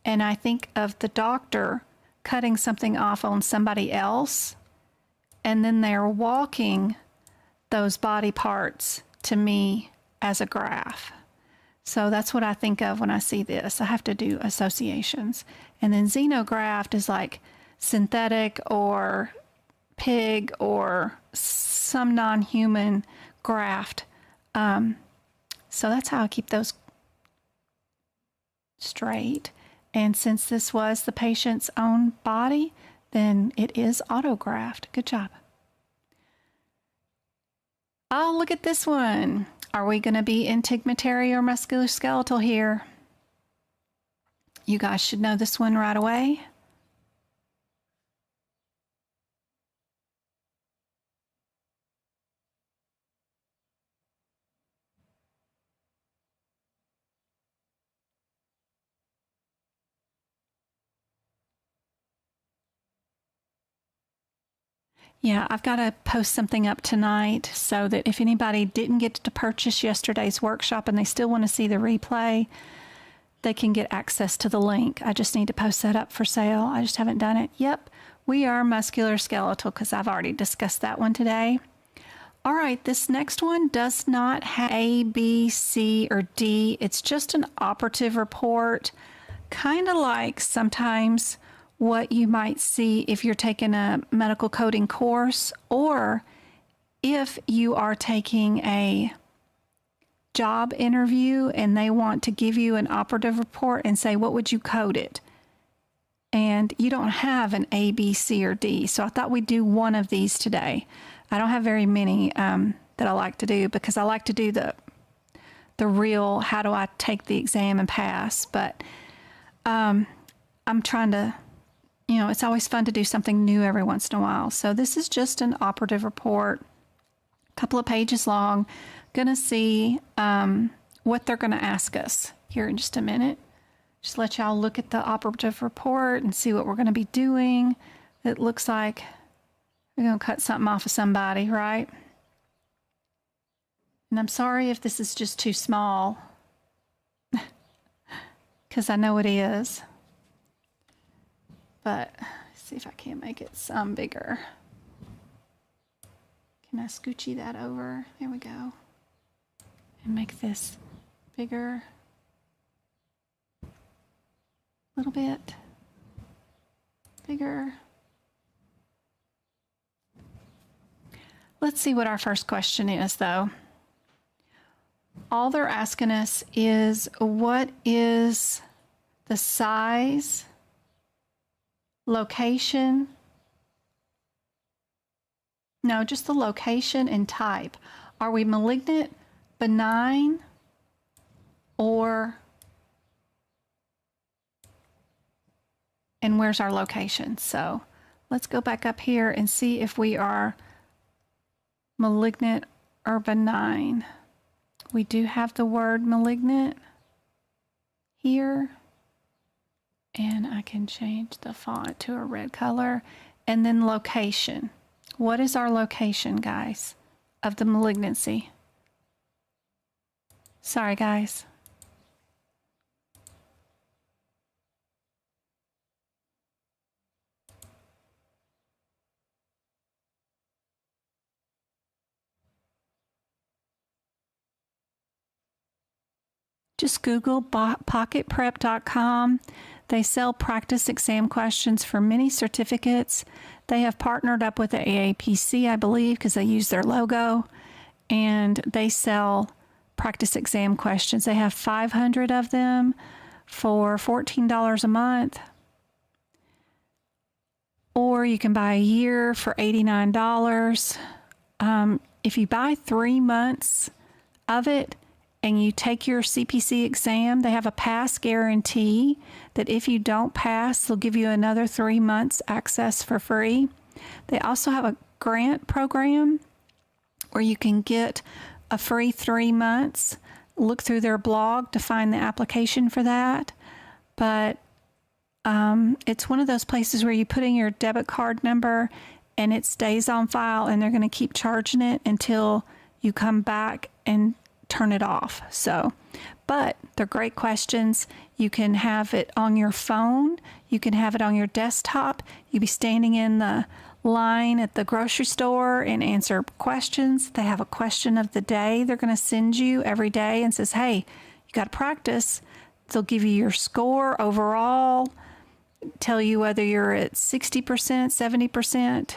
[SPEAKER 1] and I think of the doctor cutting something off on somebody else, and then they're walking those body parts to me as a graft. So that's what I think of when I see this. I have to do associations. And then xenograft is like synthetic or pig or some non-human graft. So that's how I keep those straight. And since this was the patient's own body, then it is autograft. Good job. Oh, look at this one. Are we going to be integumentary or musculoskeletal here? You guys should know this one right away. Yeah, I've got to post something up tonight so that if anybody didn't get to purchase yesterday's workshop and they still want to see the replay, they can get access to the link. I just need to post that up for sale. I just haven't done it. Yep, we are musculoskeletal because I've already discussed that one today. All right, this next one does not have A, B, C, or D. It's just an operative report, kind of like sometimes what you might see if you're taking a medical coding course or if you are taking a job interview and they want to give you an operative report and say, what would you code it? And you don't have an A, B, C, or D. So I thought we'd do one of these today. I don't have very many that I like to do because I like to do the real, how do I take the exam and pass? But I'm trying to, you know, it's always fun to do something new every once in a while. So this is just an operative report, a couple of pages long. Going to see what they're going to ask us here in just a minute. Just let y'all look at the operative report and see what we're going to be doing. It looks like we're going to cut something off of somebody, right? And I'm sorry if this is just too small, because I know it is. But let's see if I can make it some bigger. Can I scoochy that over? There we go. And make this bigger. A little bit bigger. Let's see what our first question is, though. All they're asking us is, what is the size, location? No, just the location and type. Are we malignant, benign, or... and where's our location? So let's go back up here and see if we are malignant or benign. We do have the word malignant here. And I can change the font to a red color. And then location. What is our location, guys, of the malignancy? Sorry, guys. Just Google pocketprep.com. They sell practice exam questions for many certificates. They have partnered up with the AAPC, I believe, because they use their logo, and they sell practice exam questions. They have 500 of them for $14 a month, or you can buy a year for $89. If you buy 3 months of it, and you take your CPC exam, they have a pass guarantee that if you don't pass, they'll give you another 3 months access for free. They also have a grant program where you can get a free 3 months. Look through their blog to find the application for that. But it's one of those places where you put in your debit card number and it stays on file, and they're going to keep charging it until you come back and turn it off. So, but they're great questions. You can have it on your phone. You can have it on your desktop. You'll be standing in the line at the grocery store and answer questions. They have a question of the day they're going to send you every day and says, hey, you got to practice. They'll give you your score overall, tell you whether you're at 60%, 70%.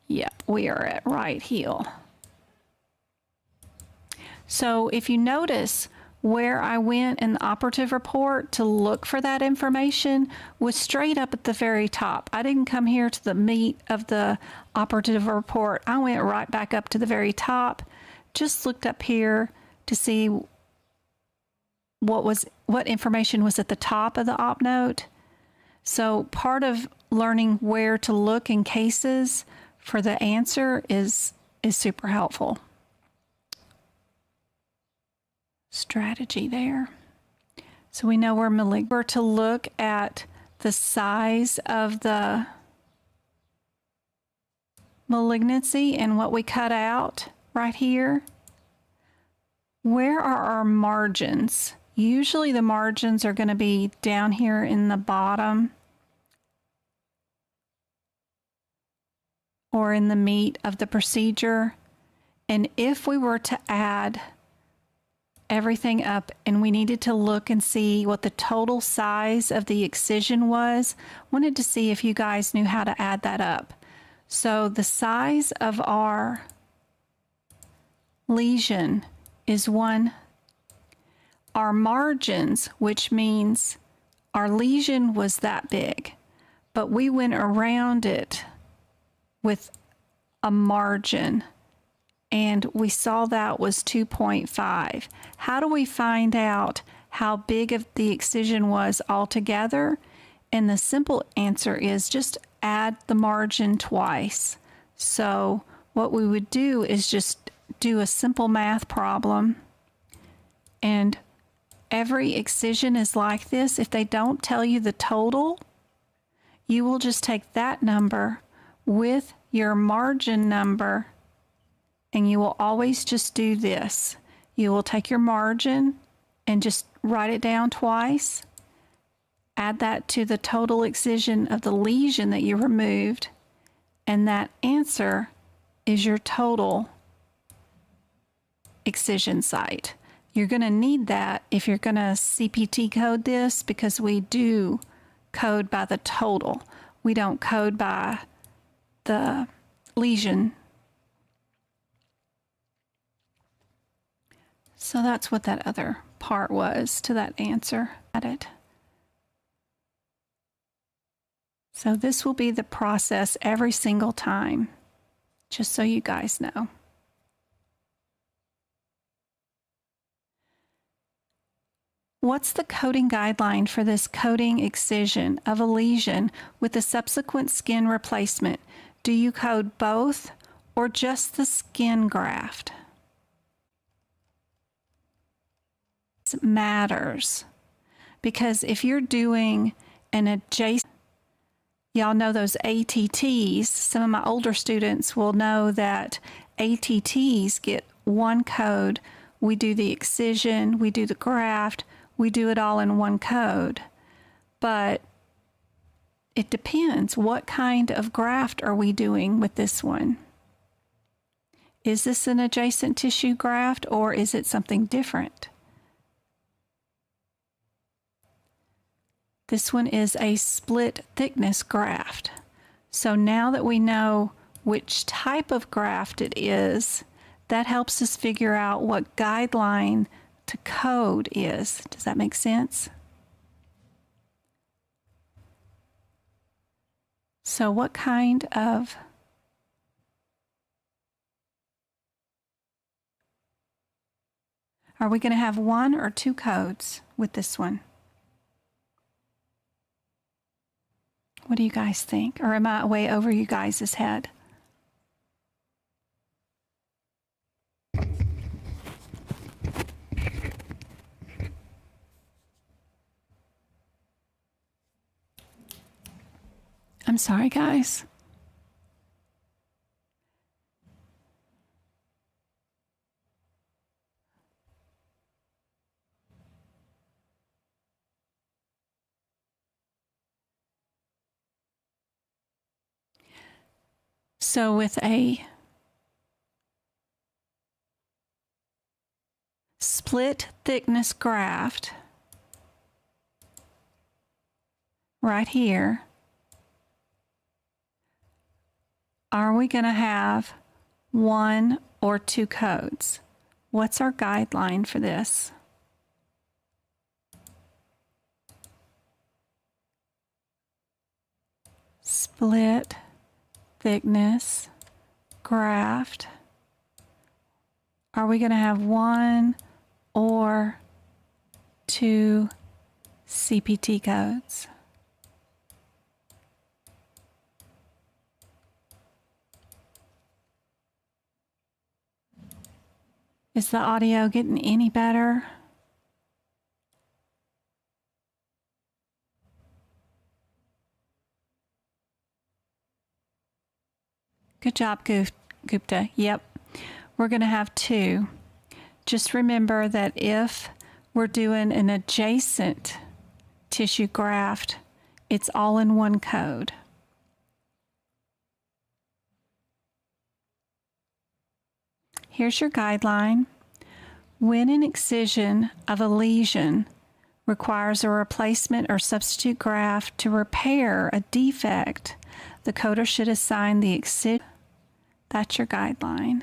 [SPEAKER 1] Yep, we are at right heel. So if you notice where I went in the operative report to look for that information was straight up at the very top. I didn't come here to the meat of the operative report. I went right back up to the very top, just looked up here to see what information was at the top of the op note. So part of learning where to look in cases for the answer is super helpful. Strategy there. So we know we're malignant. We're to look at the size of the malignancy and what we cut out right here. Where are our margins? Usually the margins are going to be down here in the bottom or in the meat of the procedure. And if we were to add everything up and we needed to look and see what the total size of the excision was, wanted to see if you guys knew how to add that up. So the size of our lesion is 1. Our margins, which means our lesion was that big, but we went around it with a margin, and we saw that was 2.5. How do we find out how big of the excision was altogether? And the simple answer is just add the margin twice. So what we would do is just do a simple math problem, and every excision is like this. If they don't tell you the total, you will just take that number with your margin number, and you will always just do this. You will take your margin and just write it down twice, add that to the total excision of the lesion that you removed, and that answer is your total excision site. You're going to need that if you're going to CPT code this, because we do code by the total. We don't code by the lesion. So that's what that other part was to that answer at it. So this will be the process every single time, just so you guys know. What's the coding guideline for this coding excision of a lesion with a subsequent skin replacement? Do you code both, or just the skin graft? It matters, because if you're doing an adjacent, y'all know those ATTs, some of my older students will know that ATTs get one code. We do the excision, we do the graft, we do it all in one code. But it depends. What kind of graft are we doing with this one? Is this an adjacent tissue graft, or is it something different? This one is a split thickness graft. So now that we know which type of graft it is, that helps us figure out what guideline to code is. Does that make sense? So what kind of are we going to have, one or two codes with this one? What do you guys think? Or am I way over you guys' head? I'm sorry, guys. So with a split thickness graft right here, are we going to have one or two codes? What's our guideline for this? Split thickness graft. Are we going to have one or two CPT codes? Is the audio getting any better? Good job, Gupta. Yep, we're going to have two. Just remember that if we're doing an adjacent tissue graft, it's all in one code. Here's your guideline. When an excision of a lesion requires a replacement or substitute graft to repair a defect, the coder should assign the excision. That's your guideline.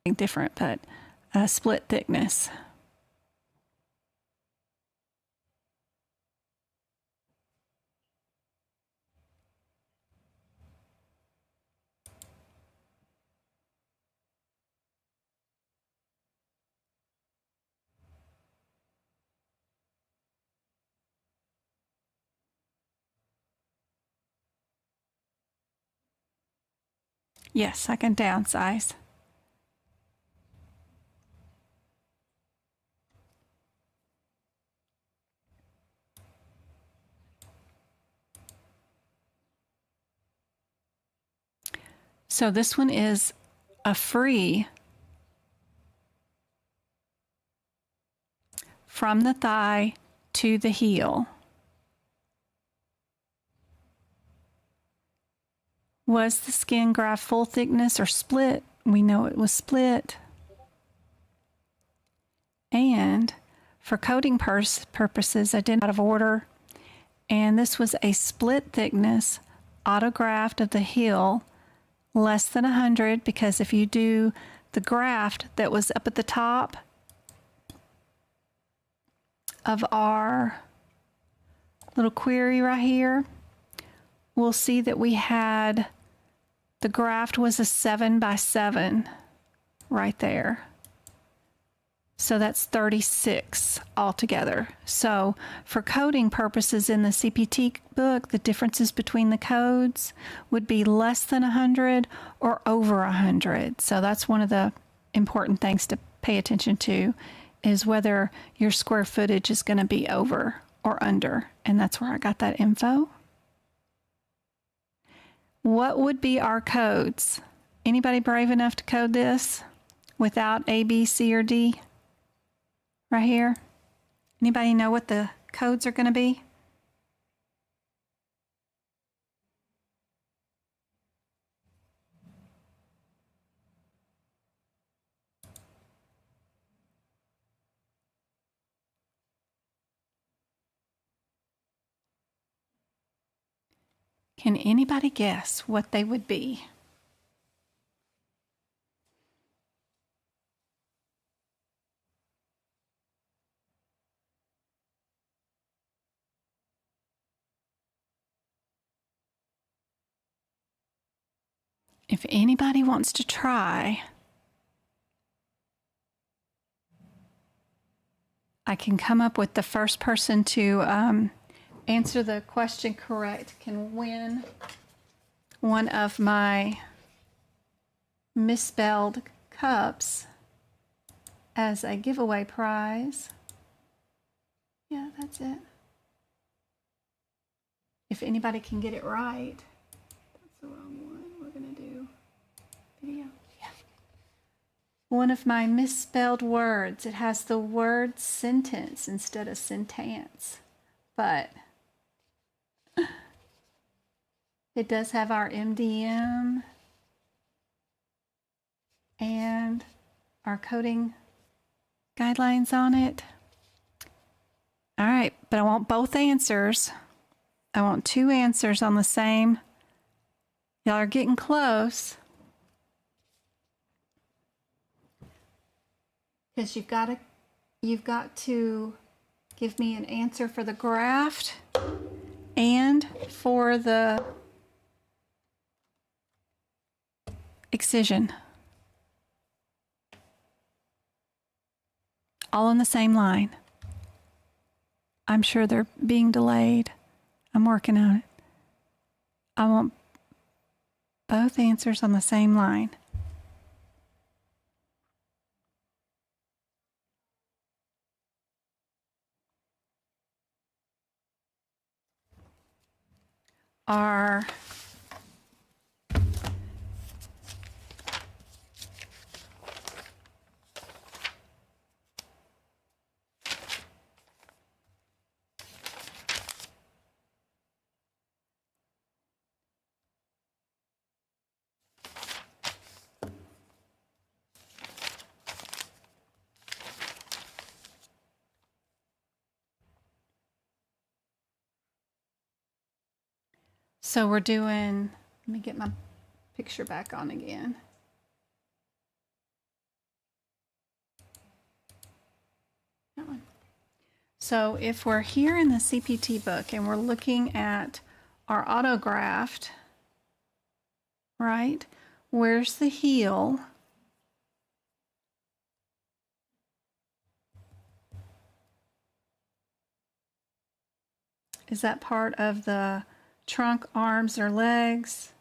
[SPEAKER 1] Different, but split thickness. Yes, I can downsize. So this one is a free from the thigh to the heel. Was the skin graft full thickness or split? We know it was split. And for coding purposes, I did out of order. And this was a split thickness autograft of the heel, less than 100, because if you do the graft that was up at the top of our little query right here, we'll see that we had the graft was a 7 by 7 right there. So that's 36 altogether. So for coding purposes in the CPT book, the differences between the codes would be less than 100 or over 100. So that's one of the important things to pay attention to, is whether your square footage is going to be over or under. And that's where I got that info. What would be our codes? Anybody brave enough to code this without A, B, C, or D? Right here. Anybody know what the codes are going to be? Can anybody guess what they would be? If anybody wants to try, I can come up with the first person to answer the question correct can win one of my misspelled cups as a giveaway prize. Yeah, that's it. If anybody can get it right. That's the wrong one. We're going to do video. Yeah. One of my misspelled words. It has the word sentence instead of sentence. But it does have our MDM and our coding guidelines on it. All right, but I want both answers. I want two answers on the same. Y'all are getting close. Because you've got to give me an answer for the graft and for the excision. All on the same line. I'm sure they're being delayed. I'm working on it. I want both answers on the same line. So we're doing, let me get my picture back on again. That one. So if we're here in the CPT book and we're looking at our autograft, right? Where's the heel? Is that part of the trunk, arms, or legs?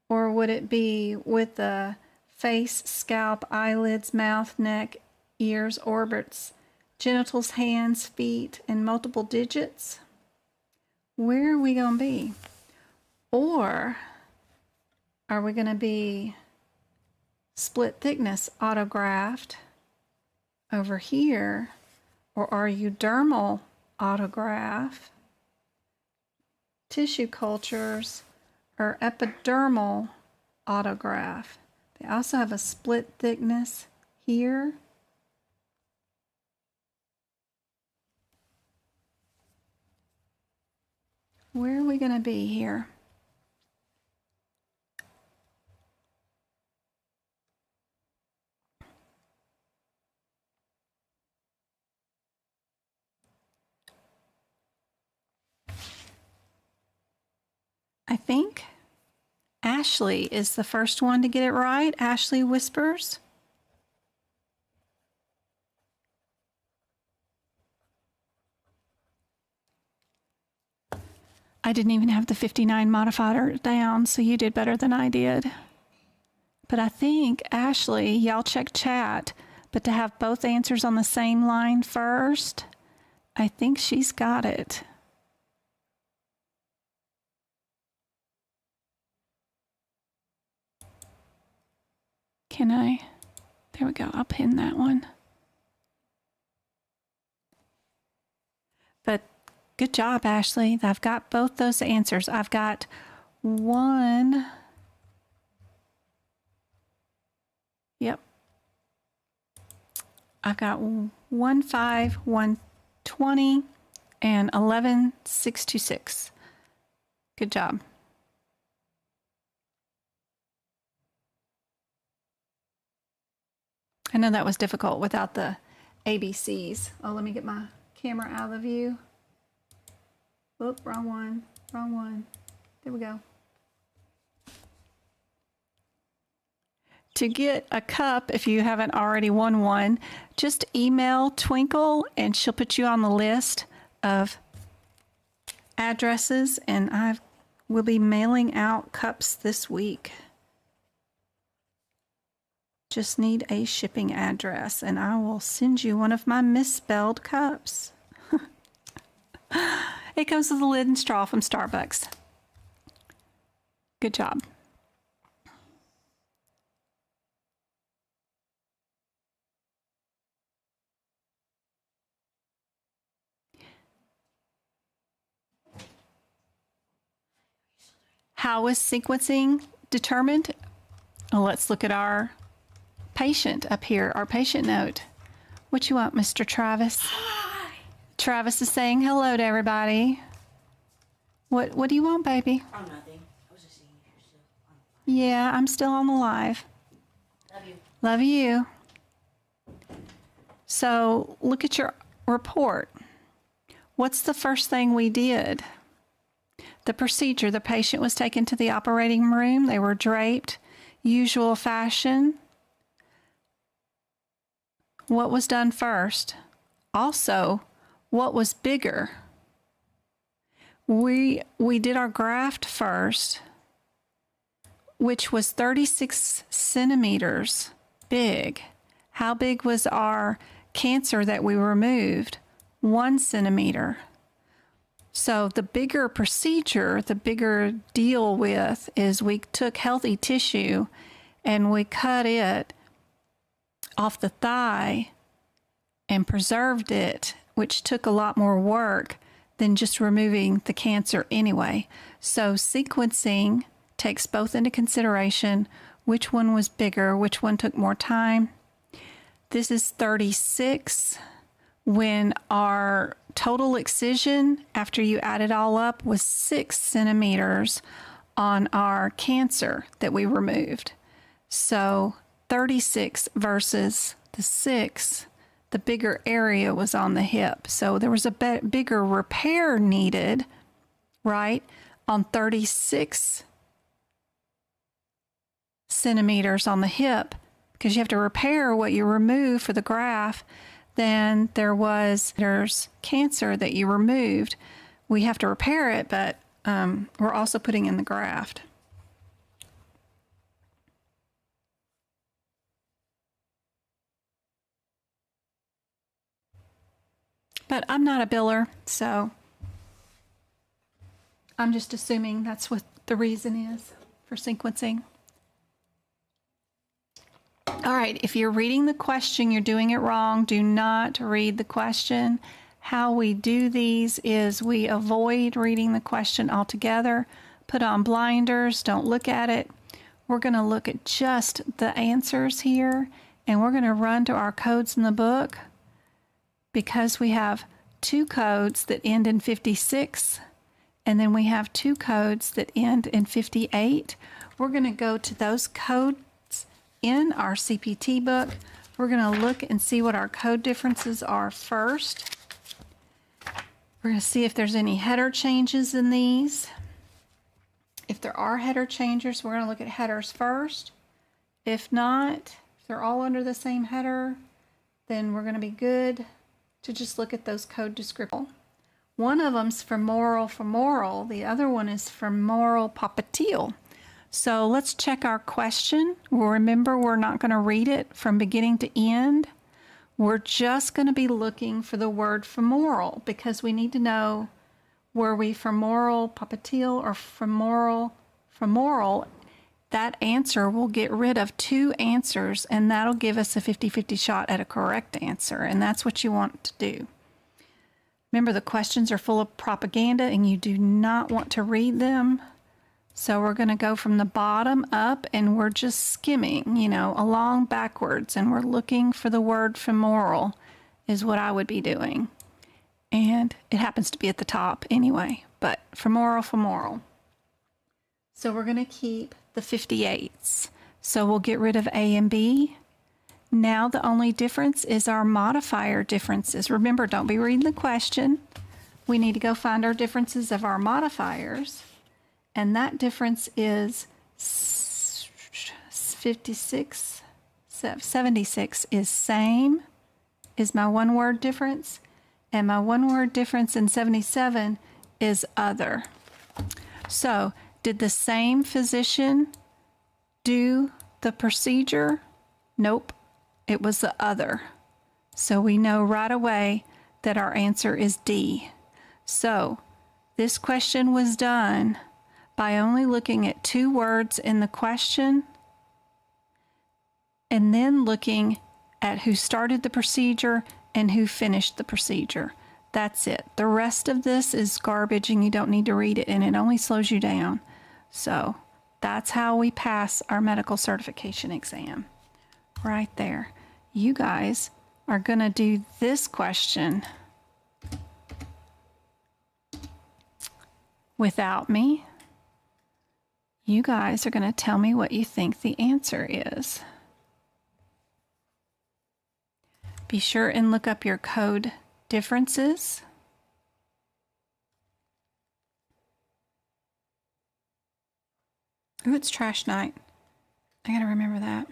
[SPEAKER 1] Or would it be with the face, scalp, eyelids, mouth, neck, ears, orbits, genitals, hands, feet, and multiple digits? Where are we going to be? Or are we going to be split thickness autograft over here? Or are you dermal autograft, tissue cultures, or epidermal autograft? They also have a split thickness here. Where are we going to be here? I think Ashley is the first one to get it right. Ashley whispers. I didn't even have the 59 modifier down, so you did better than I did. But I think, Ashley, y'all check chat, but to have both answers on the same line first, I think she's got it. Can I? There we go. I'll pin that one. But good job, Ashley. I've got both those answers. I've got one. Yep. I've got 15120 and 11626. Good job. I know that was difficult without the ABCs. Oh, let me get my camera out of the view. Whoop, wrong one, wrong one. There we go. To get a cup, if you haven't already won one, just email Twinkle and she'll put you on the list of addresses, and I will be mailing out cups this week. Just need a shipping address and I will send you one of my misspelled cups. It comes with a lid and straw from Starbucks. Good job. How is sequencing determined? Well, let's look at our patient up here, our patient note. What you want, Mr. Travis? Hi. Travis is saying hello to everybody. What do you want, baby?
[SPEAKER 2] Oh, nothing. I was just seeing if you're still on.
[SPEAKER 1] Yeah, I'm still on the live.
[SPEAKER 2] Love you.
[SPEAKER 1] Love you. So look at your report. What's the first thing we did? The procedure. The patient was taken to the operating room. They were draped, usual fashion. What was done first? Also, what was bigger? We did our graft first, which was 36 centimeters big. How big was our cancer that we removed? 1 centimeter. So the bigger procedure, the bigger deal with is we took healthy tissue and we cut it off the thigh and preserved it, which took a lot more work than just removing the cancer anyway. So sequencing takes both into consideration which one was bigger, which one took more time. This is 36 when our total excision, after you add it all up, was 6 centimeters on our cancer that we removed. So 36 versus the 6, the bigger area was on the hip. So there was a bigger repair needed, right, on 36 centimeters on the hip, because you have to repair what you remove for the graft. Then there's cancer that you removed. We have to repair it, but we're also putting in the graft. But I'm not a biller, so I'm just assuming that's what the reason is for sequencing. All right, if you're reading the question, you're doing it wrong. Do not read the question. How we do these is we avoid reading the question altogether, put on blinders, don't look at it. We're going to look at just the answers here, and we're going to run to our codes in the book because we have 2 codes that end in 56, and then we have 2 codes that end in 58. We're going to go to those codes in our CPT book. We're going to look and see what our code differences are first. We're going to see if there's any header changes in these. If there are header changes, we're going to look at headers first. If not, if they're all under the same header, then we're going to be good to just look at those code descriptions. One of them's femoral, the other one is femoral popliteal. So let's check our question. Remember, we're not going to read it from beginning to end. We're just going to be looking for the word femoral because we need to know, were we femoral popliteal or femoral? That answer will get rid of two answers, and that'll give us a 50-50 shot at a correct answer, and that's what you want to do. Remember, the questions are full of propaganda, and you do not want to read them. So we're going to go from the bottom up, and we're just skimming, along backwards, and we're looking for the word femoral is what I would be doing. And it happens to be at the top anyway, but femoral. So we're going to keep the 58s. So we'll get rid of A and B. Now the only difference is our modifier differences. Remember, don't be reading the question. We need to go find our differences of our modifiers. And that difference is 76 is same, is my one word difference. And my one word difference in 77 is other. So, did the same physician do the procedure? Nope, it was the other. So we know right away that our answer is D. So, this question was done by only looking at two words in the question and then looking at who started the procedure and who finished the procedure. That's it. The rest of this is garbage and you don't need to read it, and it only slows you down. So that's how we pass our medical certification exam. Right there. You guys are going to do this question without me. You guys are going to tell me what you think the answer is. Be sure and look up your code differences. Ooh, it's trash night. I gotta remember that.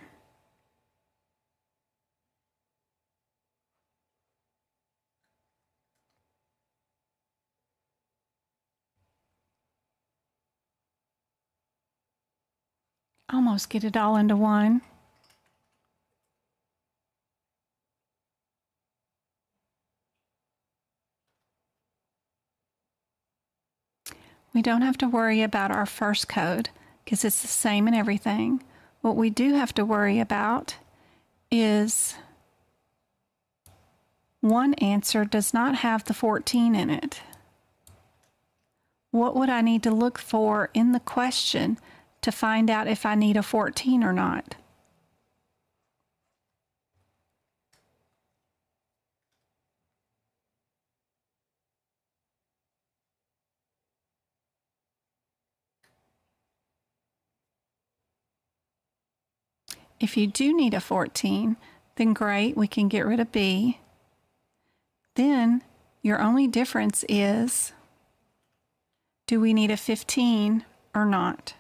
[SPEAKER 1] Almost get it all into one. We don't have to worry about our first code because it's the same in everything. What we do have to worry about is one answer does not have the 14 in it. What would I need to look for in the question to find out if I need a 14 or not? If you do need a 14, then great, we can get rid of B. Then your only difference is, do we need a 15 or not?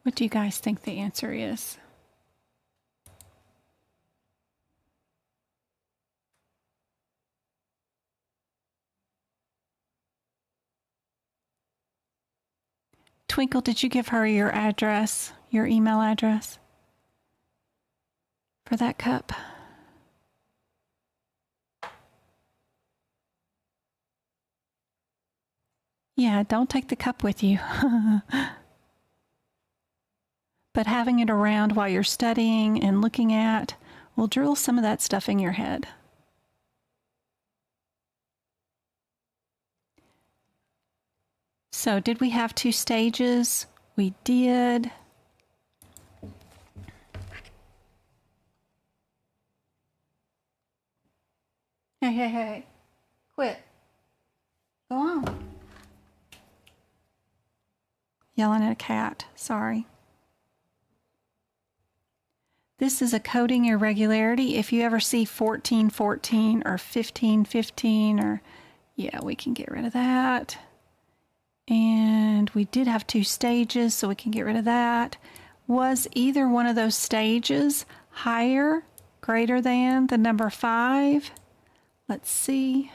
[SPEAKER 1] What do you guys think the answer is? Twinkle, did you give her your address, your email address for that cup? Yeah, don't take the cup with you. But having it around while you're studying and looking at will drill some of that stuff in your head. So did we have 2 stages? We did. Hey. Quit. Go on. Yelling at a cat. Sorry. This is a coding irregularity. If you ever see 1414 or 1515 or, yeah, we can get rid of that. And we did have 2 stages, so we can get rid of that. Was either one of those stages higher, greater than the number 5? Let's see.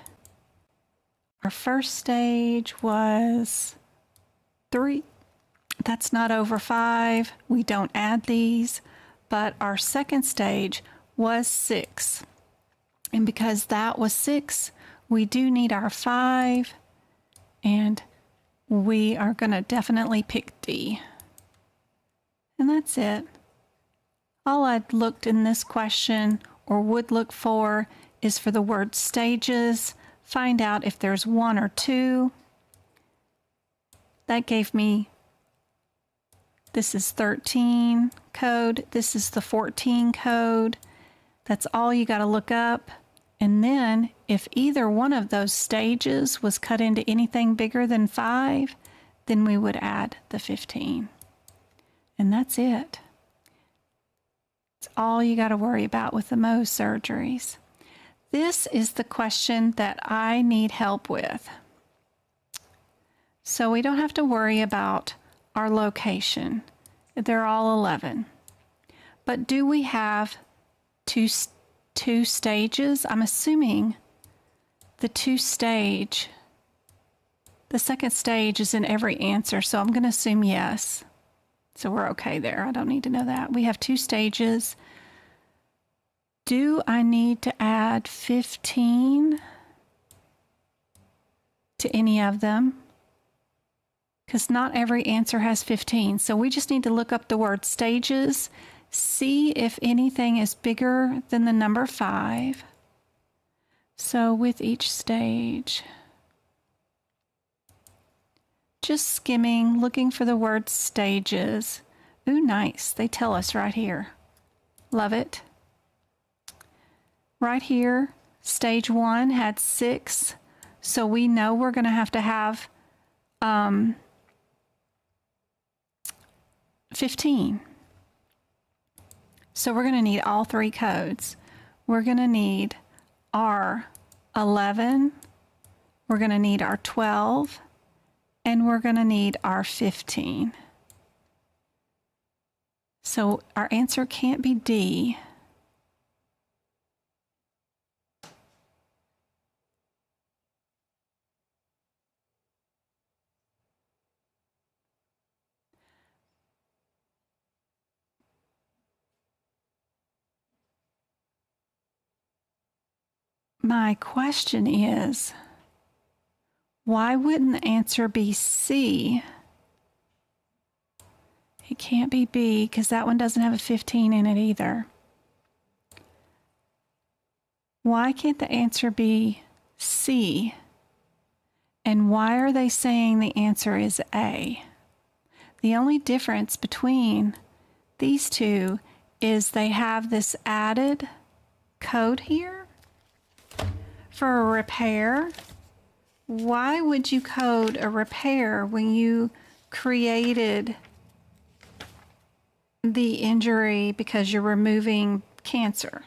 [SPEAKER 1] Our first stage was 3. That's not over 5. We don't add these. But our second stage was 6. And because that was 6, we do need our 5. And we are going to definitely pick D. And that's it. All I'd looked in this question, or would look for, is for the word stages. Find out if there's 1 or 2. That gave me, this is 13 code. This is the 14 code. That's all you got to look up. And then if either one of those stages was cut into anything bigger than 5, then we would add the 15. And that's it. It's all you got to worry about with the Mohs surgeries. This is the question that I need help with. So we don't have to worry about our location. They're all 11. But do we have two stages? I'm assuming the second stage is in every answer, so I'm going to assume yes. So we're okay there. I don't need to know that. We have 2 stages. Do I need to add 15 to any of them? Because not every answer has 15. So we just need to look up the word stages, see if anything is bigger than the number 5. So with each stage, just skimming, looking for the word stages. Ooh, nice. They tell us right here. Love it. Right here, stage 1 had 6. So we know we're going to have 15. So we're going to need all 3 codes. We're going to need our 11, we're going to need our 12, and we're going to need our 15. So our answer can't be D. My question is, why wouldn't the answer be C? It can't be B because that one doesn't have a 15 in it either. Why can't the answer be C? And why are they saying the answer is A? The only difference between these two is they have this added code here for a repair. Why would you code a repair when you created the injury because you're removing cancer?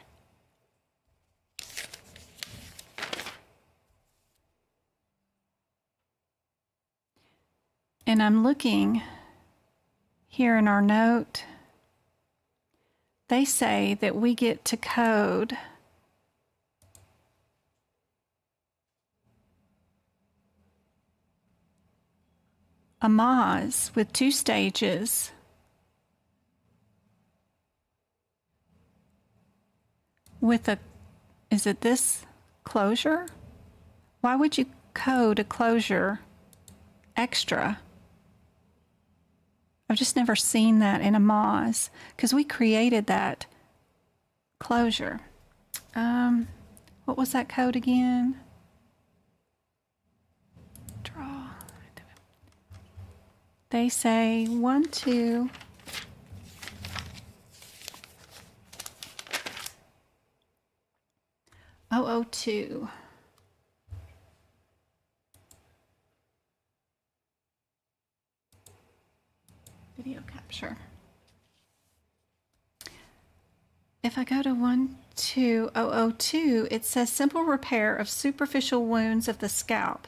[SPEAKER 1] And I'm looking here in our note. They say that we get to code a Moz with 2 stages with a, is it this closure? Why would you code a closure extra? I've just never seen that in a Moz because we created that closure. What was that code again? Draw. They say 1, 2. .002. Video capture. If I go to 12002, it says simple repair of superficial wounds of the scalp.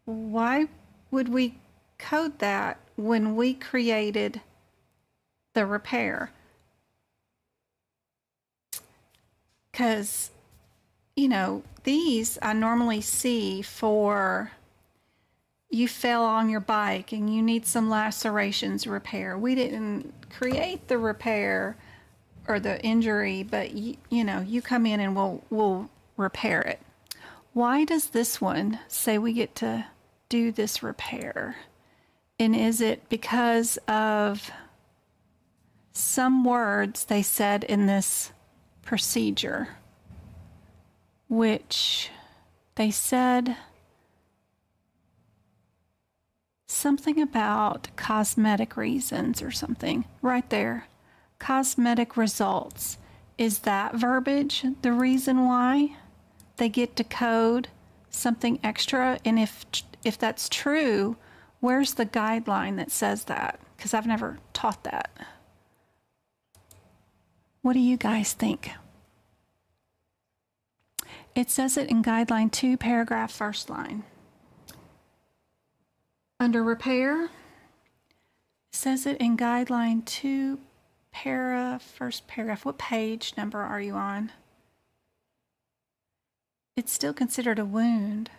[SPEAKER 1] Why would we code that when we created the repair. Because, you know, these I normally see for you fell on your bike and you need some lacerations repair. We didn't create the repair or the injury, but you know, you come in and we'll repair it. Why does this one say we get to do this repair? And is it because of some words they said in this procedure, which they said something about cosmetic reasons or something right there? Cosmetic results. Is that verbiage the reason why they get to code something extra? And if that's true, where's the guideline that says that? Because I've never taught that. What do you guys think? It says it in Guideline 2, paragraph first line. Under repair, it says it in Guideline 2, first paragraph. What page number are you on? It's still considered a wound.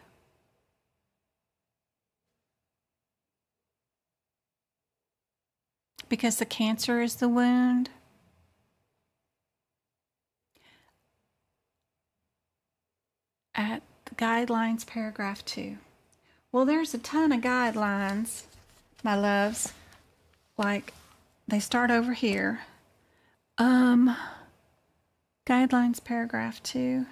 [SPEAKER 1] Because the cancer is the wound. At the guidelines, paragraph 2. Well, there's a ton of guidelines, my loves. Like, they start over here. Guidelines, paragraph 2.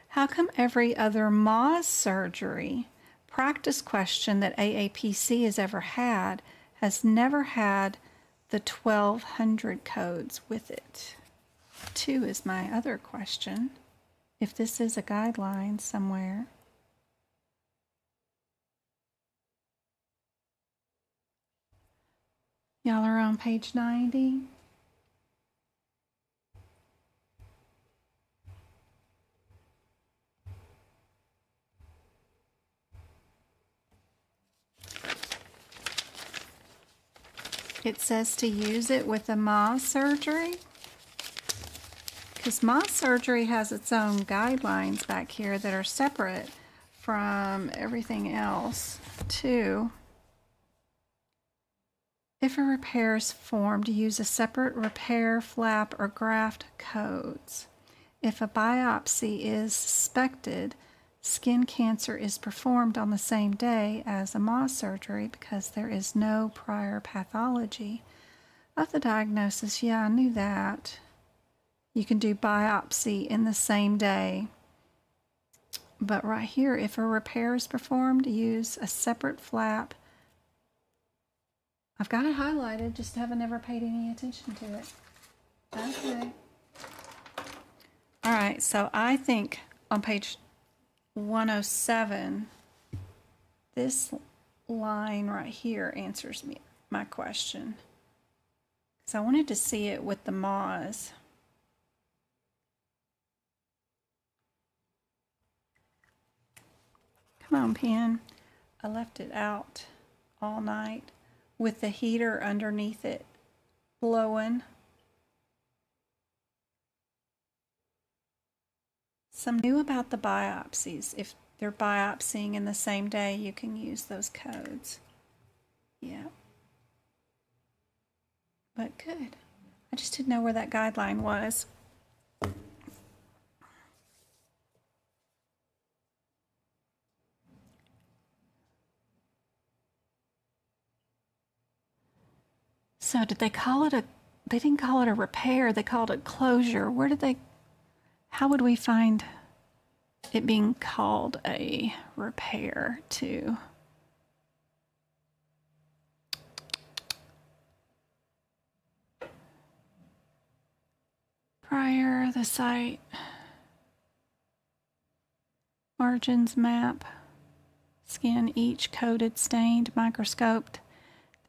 [SPEAKER 1] How come every other Moz surgery practice question that AAPC has ever had has never had the 1200 codes with it? 2 is my other question. If this is a guideline somewhere. Y'all are on page 90. It says to use it with a Moz surgery. Because Moz surgery has its own guidelines back here that are separate from everything else, too. If a repair is formed, use a separate repair, flap, or graft codes. If a biopsy is suspected, skin cancer is performed on the same day as a Moz surgery because there is no prior pathology of the diagnosis. Yeah, I knew that. You can do biopsy in the same day. But right here, if a repair is performed, use a separate flap. I've got it highlighted, just haven't ever paid any attention to it. Okay. All right, so I think on page 107, this line right here answers my question. So I wanted to see it with the Moz. Come on, pen. I left it out all night with the heater underneath it blowing. Some new about the biopsies. If they're biopsying in the same day, you can use those codes. Yeah. But good. I just didn't know where that guideline was. So did they call it they didn't call it a repair, they called it closure. How would we find it being called a repair too? Prior, the site. margins map, skin each coded, stained, microscoped.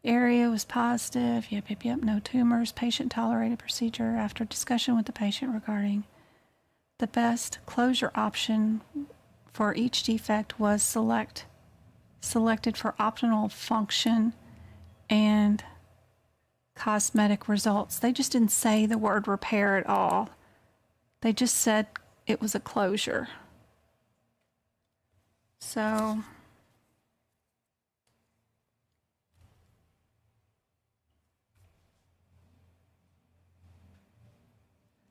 [SPEAKER 1] The area was positive. Yep, no tumors. Patient tolerated procedure after discussion with the patient regarding the best closure option for each defect was selected for optimal function and cosmetic results. They just didn't say the word repair at all. They just said it was a closure. So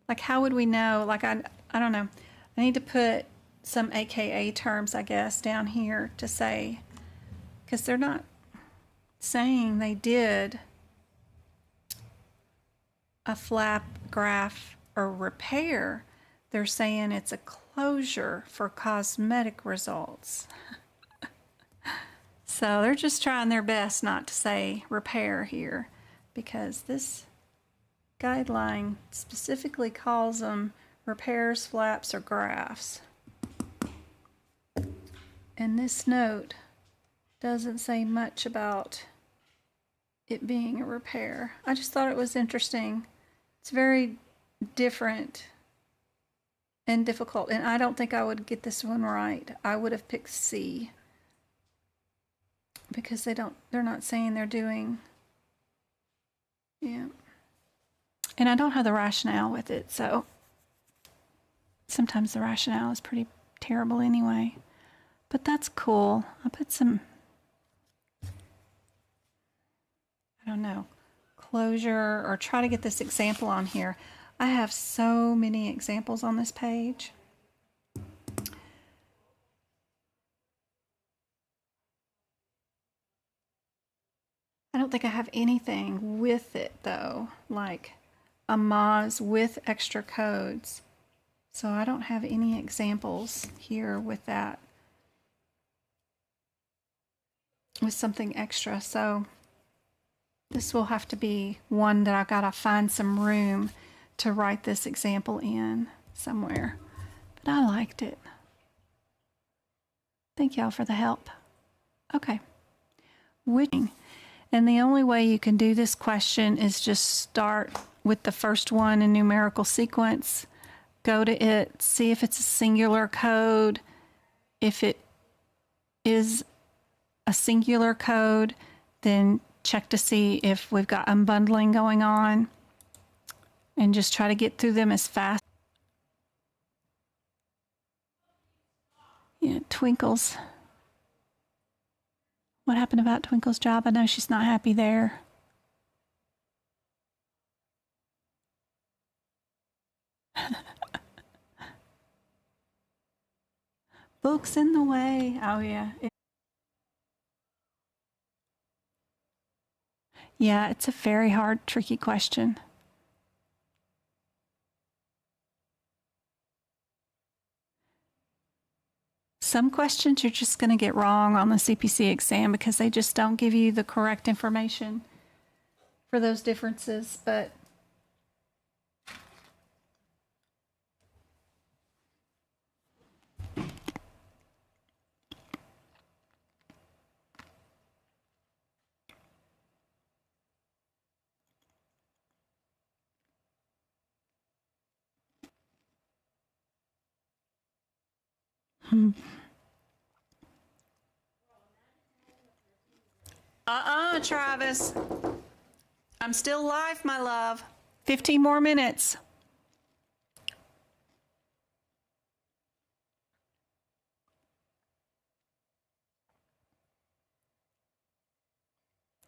[SPEAKER 1] like, how would we know? Like, I don't know. I need to put some AKA terms, I guess, down here to say, because they're not saying they did a flap, graft, or repair. They're saying it's a closure for cosmetic results. So they're just trying their best not to say repair here, because this guideline specifically calls them repairs, flaps, or grafts. And this note doesn't say much about it being a repair. I just thought it was interesting. It's very different and difficult, and I don't think I would get this one right. I would have picked C, because they're not saying they're doing, yeah. And I don't have the rationale with it, so sometimes the rationale is pretty terrible anyway. But that's cool. I'll put some, I don't know, closure, or try to get this example on here. I have so many examples on this page. I don't think I have anything with it though, like a Moz with extra codes. So I don't have any examples here with that, with something extra. So this will have to be one that I gotta find some room to write this example in somewhere. But I liked it. Thank y'all for the help. Okay. And the only way you can do this question is just start with the first one in numerical sequence, go to it, see if it's a singular code. If it is a singular code, then check to see if we've got unbundling going on, and just try to get through them as fast. Yeah, Twinkle's. What happened about Twinkle's job? I know she's not happy there. Books in the way. Oh, yeah. Yeah, it's a very hard, tricky question. Some questions you're just going to get wrong on the CPC exam because they just don't give you the correct information for those differences, but Travis. I'm still live, my love. 15 more minutes.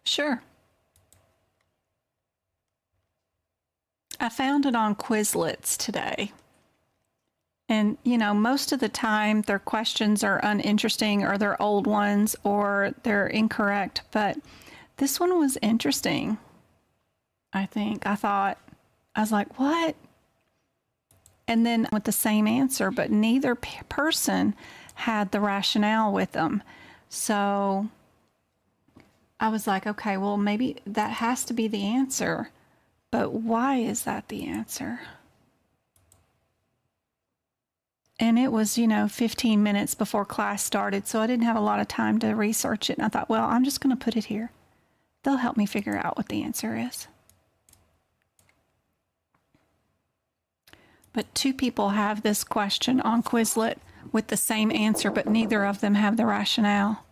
[SPEAKER 1] Sure. I found it on Quizlets today. And, you know, most of the time their questions are uninteresting, or they're old ones, or they're incorrect. But this one was interesting, I think. I was like, what? And then with the same answer, but neither person had the rationale with them. So I was like, okay, well, maybe that has to be the answer. But why is that the answer? And it was, 15 minutes before class started, so I didn't have a lot of time to research it. And I thought, well, I'm just going to put it here. They'll help me figure out what the answer is. But 2 people have this question on Quizlet with the same answer, but neither of them have the rationale.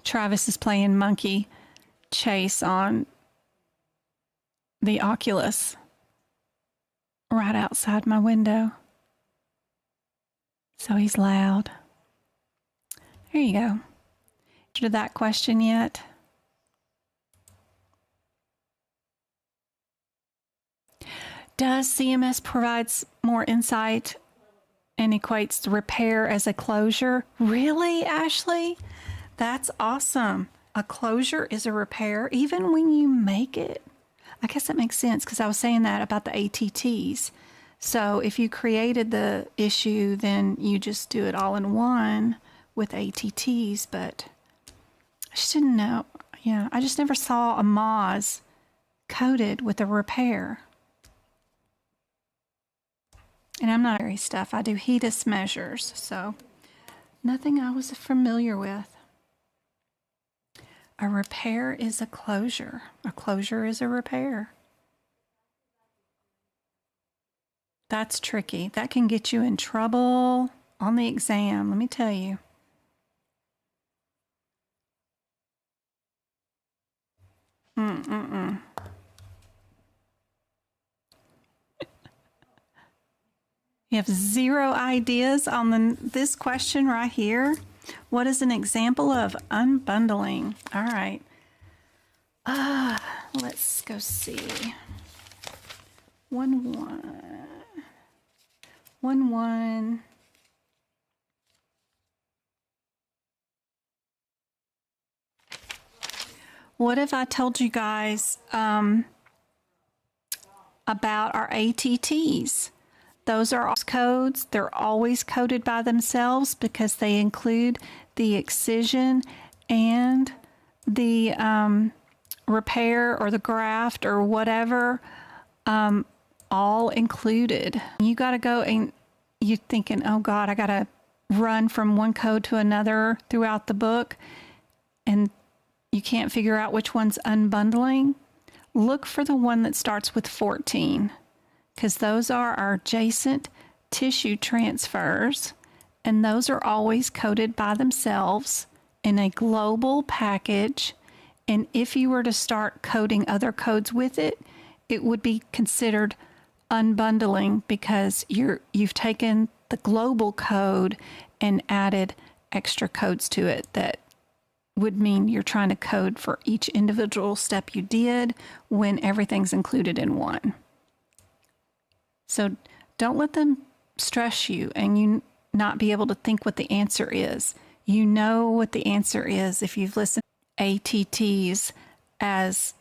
[SPEAKER 1] Travis is playing monkey chase on the Oculus right outside my window. So he's loud. There you go. To that question yet? Does CMS provides more insight and equates the repair as a closure? Really, Ashley? That's awesome. A closure is a repair, even when you make it. I guess that makes sense because I was saying that about the ATTs. So if you created the issue, then you just do it all in one with ATTs. But I just didn't know. Yeah, I just never saw a MOS coded with a repair. And I'm not very stuff. I do HEDIS measures, so nothing I was familiar with. A repair is a closure. A closure is a repair. That's tricky. That can get you in trouble on the exam, let me tell you. You have 0 ideas on this question right here. What is an example of unbundling? All right. Let's go see. 1-1. 1-1. What if I told you guys about our ATTs? Those are codes. They're always coded by themselves because they include the excision and the repair or the graft or whatever, all included. You got to go and you're thinking, oh God, I got to run from one code to another throughout the book, and you can't figure out which one's unbundling. Look for the one that starts with 14. Because those are our adjacent tissue transfers, and those are always coded by themselves in a global package. And if you were to start coding other codes with it, it would be considered unbundling because you've taken the global code and added extra codes to it that would mean you're trying to code for each individual step you did when everything's included in one. So don't let them stress you and you not be able to think what the answer is. You know what the answer is if you've listened to ATTs as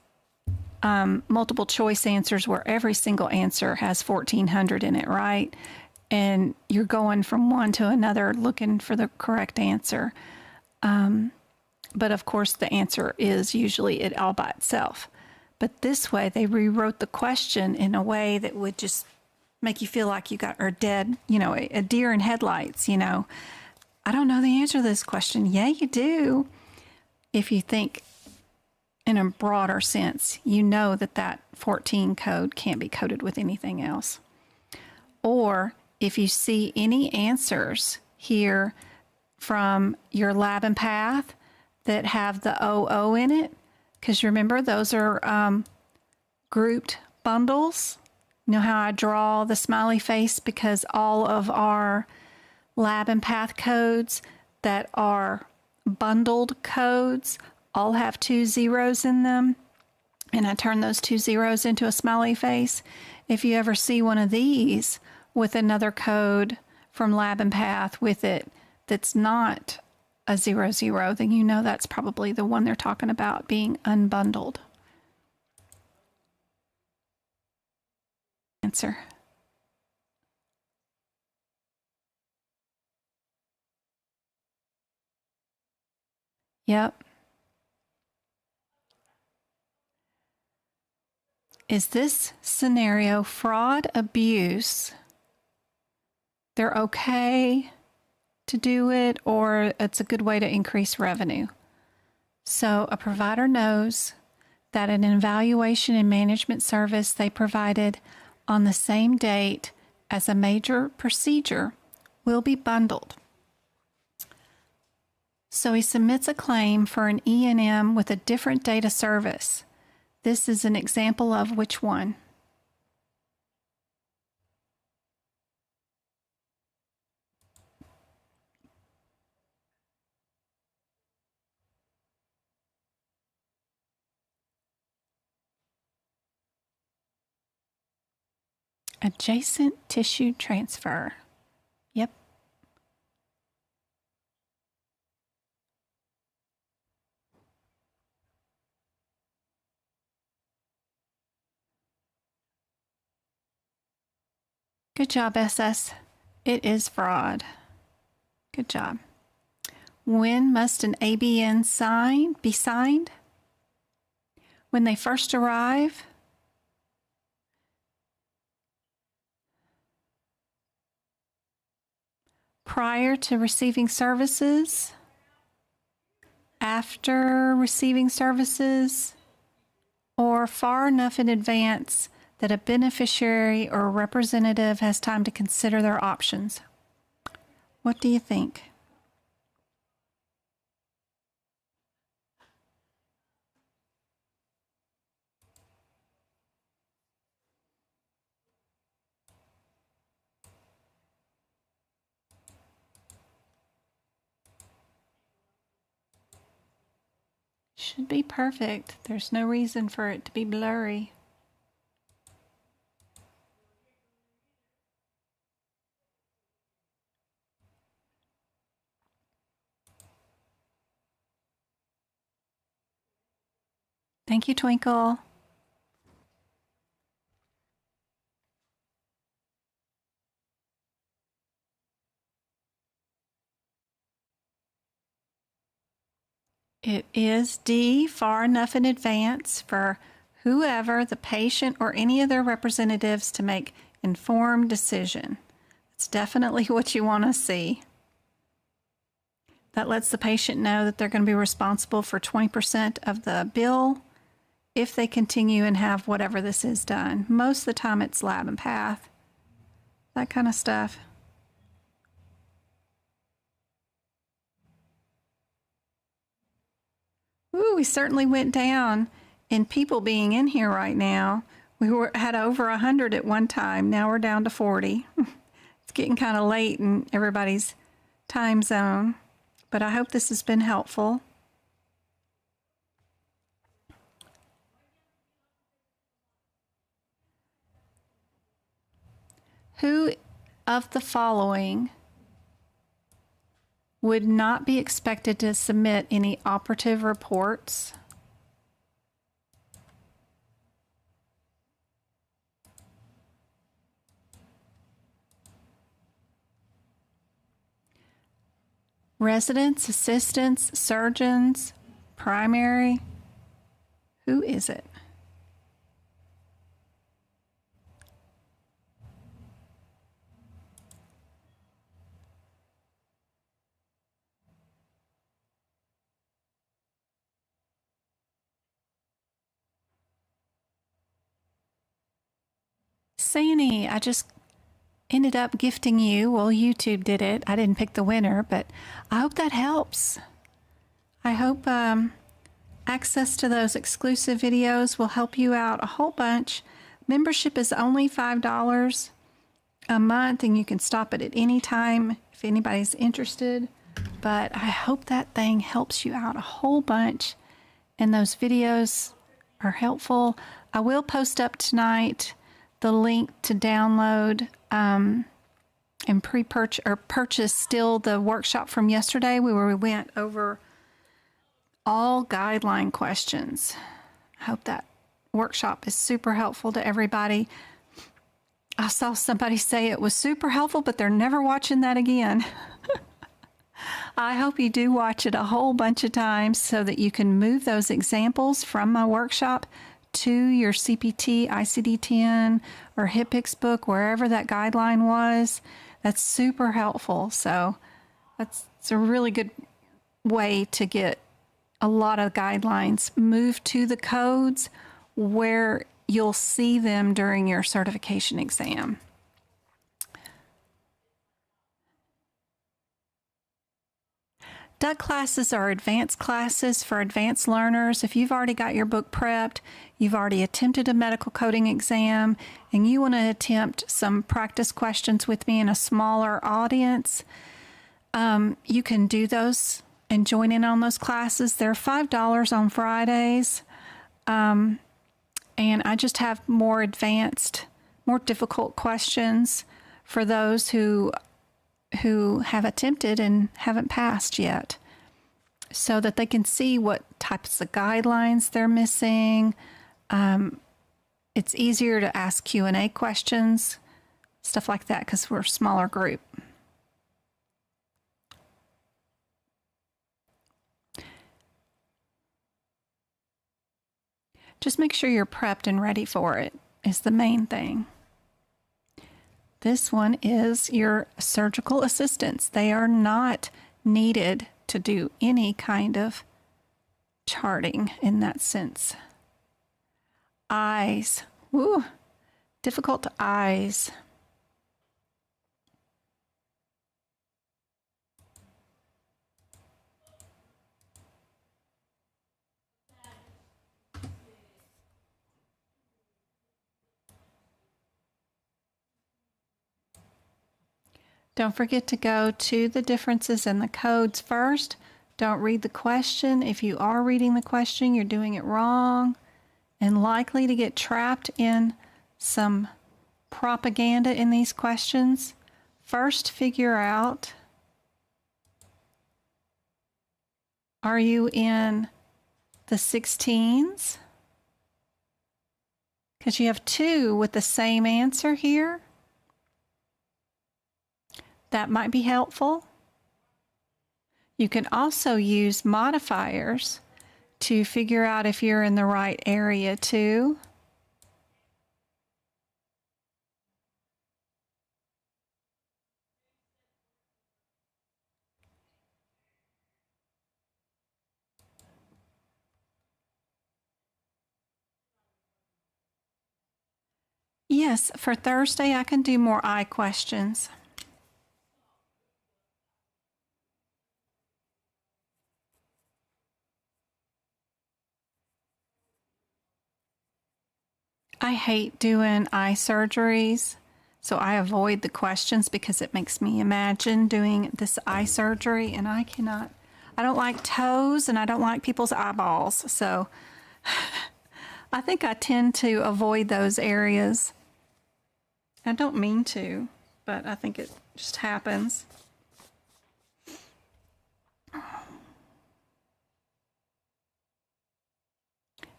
[SPEAKER 1] multiple choice answers where every single answer has 1,400 in it, right? And you're going from one to another looking for the correct answer. But of course, the answer is usually it all by itself. But this way, they rewrote the question in a way that would just make you feel like you are dead, a deer in headlights, I don't know the answer to this question. Yeah, you do. If you think in a broader sense, you know that 14 code can't be coded with anything else. Or if you see any answers here from your lab and path that have the OO in it, because remember, those are grouped bundles. You know how I draw the smiley face because all of our lab and path codes that are bundled codes all have 2 zeros in them, and I turn those 2 zeros into a smiley face. If you ever see one of these with another code from lab and path with it that's not a 00, then you know that's probably the one they're talking about being unbundled. Answer. Yep. is this scenario fraud, abuse? They're okay to do it, or it's a good way to increase revenue. So a provider knows that an evaluation and management service they provided on the same date as a major procedure will be bundled. So he submits a claim for an E&M with a different data service. This is an example of which one? Adjacent tissue transfer. Yep. Good job, SS. It is fraud. Good job. When must an ABN be signed? When they first arrive? Prior to receiving services? After receiving services? Or far enough in advance that a beneficiary or representative has time to consider their options? What do you think? Should be perfect. There's no reason for it to be blurry. Thank you, Twinkle. It is D, far enough in advance for whoever, the patient or any of their representatives, to make informed decision. It's definitely what you want to see. That lets the patient know that they're going to be responsible for 20% of the bill if they continue and have whatever this is done. Most of the time it's lab and path, that kind of stuff. Ooh, we certainly went down in people being in here right now. We had over 100 at one time. Now we're down to 40. It's getting kind of late in everybody's time zone, but I hope this has been helpful. Who of the following would not be expected to submit any operative reports? Residents, assistants, surgeons, primary. Who is it? Sani, I just ended up gifting you. Well, YouTube did it. I didn't pick the winner, but I hope that helps. I hope access to those exclusive videos will help you out a whole bunch. Membership is only $5 a month, and you can stop it at any time if anybody's interested. But I hope that thing helps you out a whole bunch, and those videos are helpful. I will post up tonight the link to download and pre-purchase or purchase still the workshop from yesterday where we went over all guideline questions. I hope that workshop is super helpful to everybody. I saw somebody say it was super helpful, but they're never watching that again. I hope you do watch it a whole bunch of times so that you can move those examples from my workshop to your CPT, ICD-10, or HIPICS book, wherever that guideline was. That's super helpful. So it's a really good way to get a lot of guidelines moved to the codes where you'll see them during your certification exam. DUC classes are advanced classes for advanced learners. If you've already got your book prepped, you've already attempted a medical coding exam, and you want to attempt some practice questions with me in a smaller audience, you can do those and join in on those classes. They're $5 on Fridays, and I just have more advanced, more difficult questions for those who have attempted and haven't passed yet, so that they can see what types of guidelines they're missing. It's easier to ask Q&A questions, stuff like that, because we're a smaller group. Just make sure you're prepped and ready for it is the main thing. This one is your surgical assistants. They are not needed to do any kind of charting in that sense. Eyes. Woo, difficult eyes. Don't forget to go to the differences in the codes first. Don't read the question. If you are reading the question, you're doing it wrong and likely to get trapped in some propaganda in these questions. First, figure out, are you in the 16s? Because you have two with the same answer here. That might be helpful. You can also use modifiers to figure out if you're in the right area too. Yes, for Thursday I can do more eye questions. I hate doing eye surgeries, so I avoid the questions because it makes me imagine doing this eye surgery, and I don't like toes and I don't like people's eyeballs, so I think I tend to avoid those areas. I don't mean to, but I think it just happens.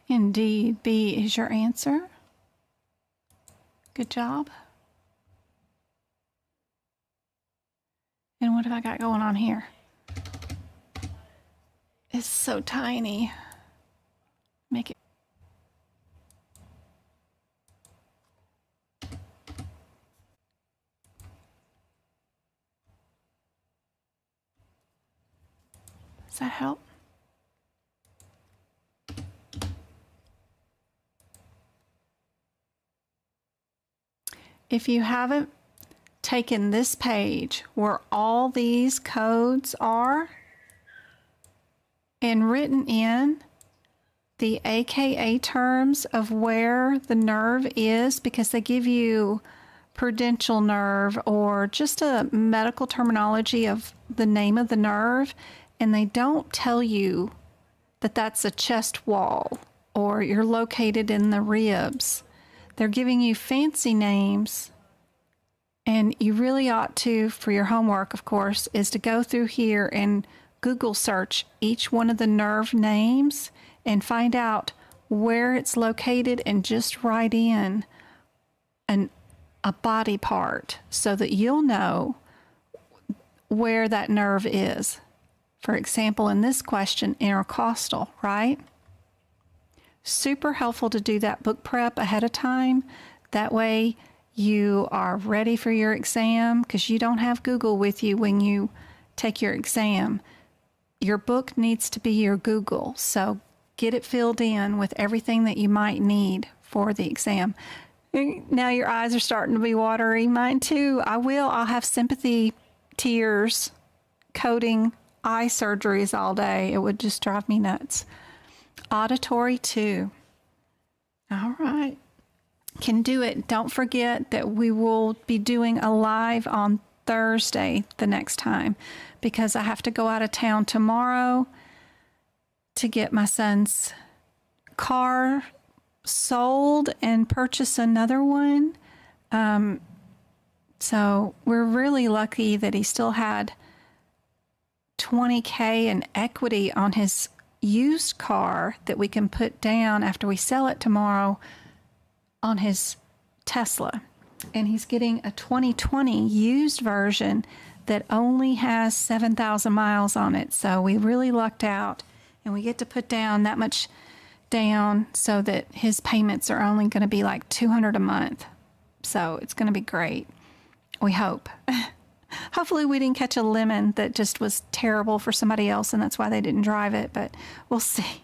[SPEAKER 1] Indeed, B is your answer. Good job. And what have I got going on here? It's so tiny. Make it. Does that help? If you haven't taken this page where all these codes are and written in the AKA terms of where the nerve is, because they give you prudential nerve or just a medical terminology of the name of the nerve, and they don't tell you that that's a chest wall or you're located in the ribs. They're giving you fancy names, and you really ought to, for your homework, of course, is to go through here and Google search each one of the nerve names and find out where it's located and just write in a body part so that you'll know where that nerve is. For example, in this question, intercostal, right? Super helpful to do that book prep ahead of time. That way you are ready for your exam because you don't have Google with you when you take your exam. Your book needs to be your Google, so get it filled in with everything that you might need for the exam. Now your eyes are starting to be watery. Mine too. I'll have sympathy tears coding eye surgeries all day. It would just drive me nuts. Auditory too. All right. Can do it. Don't forget that we will be doing a live on Thursday the next time because I have to go out of town tomorrow to get my son's car sold and purchase another one. So we're really lucky that he still had $20K in equity on his used car that we can put down after we sell it tomorrow on his Tesla. And he's getting a 2020 used version that only has 7,000 miles on it. So we really lucked out, and we get to put down that much down so that his payments are only going to be like $200 a month. So it's going to be great. We hope. Hopefully we didn't catch a lemon that just was terrible for somebody else and that's why they didn't drive it, but we'll see.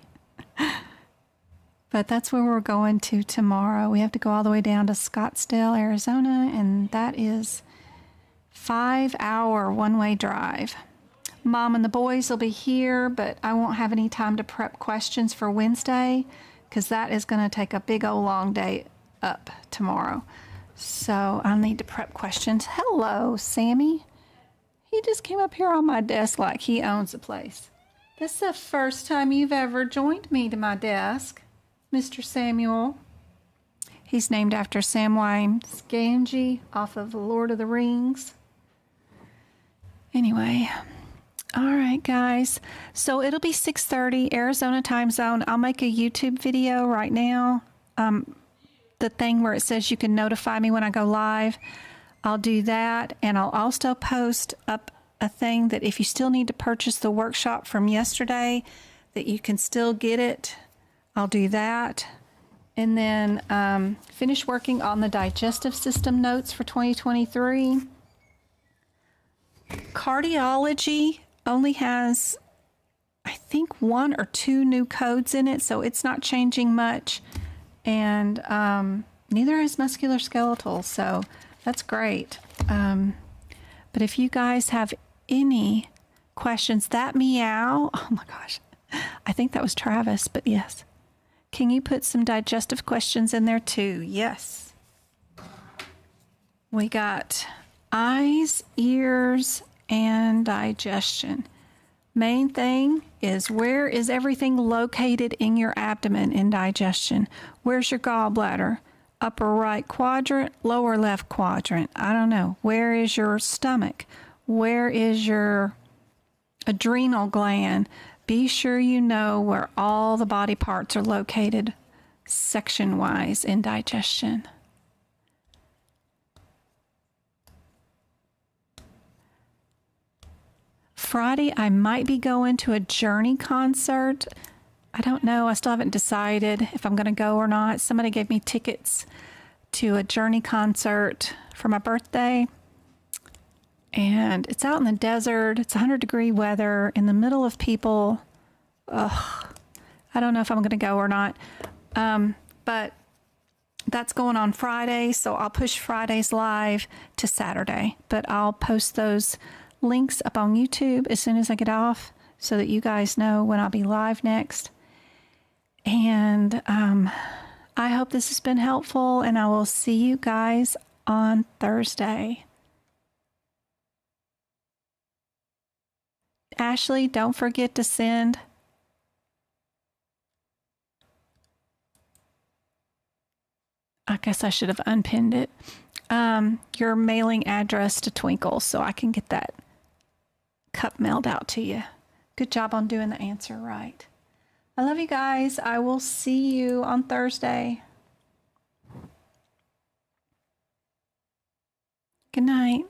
[SPEAKER 1] But that's where we're going to tomorrow. We have to go all the way down to Scottsdale, Arizona, and that is 5-hour one-way drive. Mom and the boys will be here, but I won't have any time to prep questions for Wednesday because that is going to take a big old long day up tomorrow. So I'll need to prep questions. Hello, Sammy. He just came up here on my desk like he owns the place. That's the first time you've ever joined me to my desk, Mr. Samuel. He's named after Samwise Gamgee off of The Lord of the Rings. Anyway, all right, guys. So it'll be 6:30 Arizona time zone. I'll make a YouTube video right now. The thing where it says you can notify me when I go live, I'll do that. And I'll also post up a thing that if you still need to purchase the workshop from yesterday, that you can still get it. I'll do that. And then finish working on the digestive system notes for 2023. Cardiology only has, I think, 1 or 2 new codes in it, so it's not changing much. And neither is musculoskeletal, so that's great. But if you guys have any questions, that meow, oh my gosh, I think that was Travis, but yes. Can you put some digestive questions in there too? Yes. We got eyes, ears, and digestion. Main thing is, where is everything located in your abdomen in digestion? Where's your gallbladder? Upper right quadrant, lower left quadrant? I don't know. Where is your stomach? Where is your adrenal gland? Be sure you know where all the body parts are located section-wise in digestion. Friday, I might be going to a Journey concert. I don't know. I still haven't decided if I'm going to go or not. Somebody gave me tickets to a Journey concert for my birthday. And it's out in the desert. It's 100-degree weather in the middle of people. Ugh. I don't know if I'm going to go or not. But that's going on Friday, so I'll push Friday's live to Saturday. But I'll post those links up on YouTube as soon as I get off so that you guys know when I'll be live next. And I hope this has been helpful, and I will see you guys on Thursday. Ashley, don't forget to send I guess I should have unpinned it. Your mailing address to Twinkle so I can get that cup mailed out to you. Good job on doing the answer right. I love you guys. I will see you on Thursday. Good night.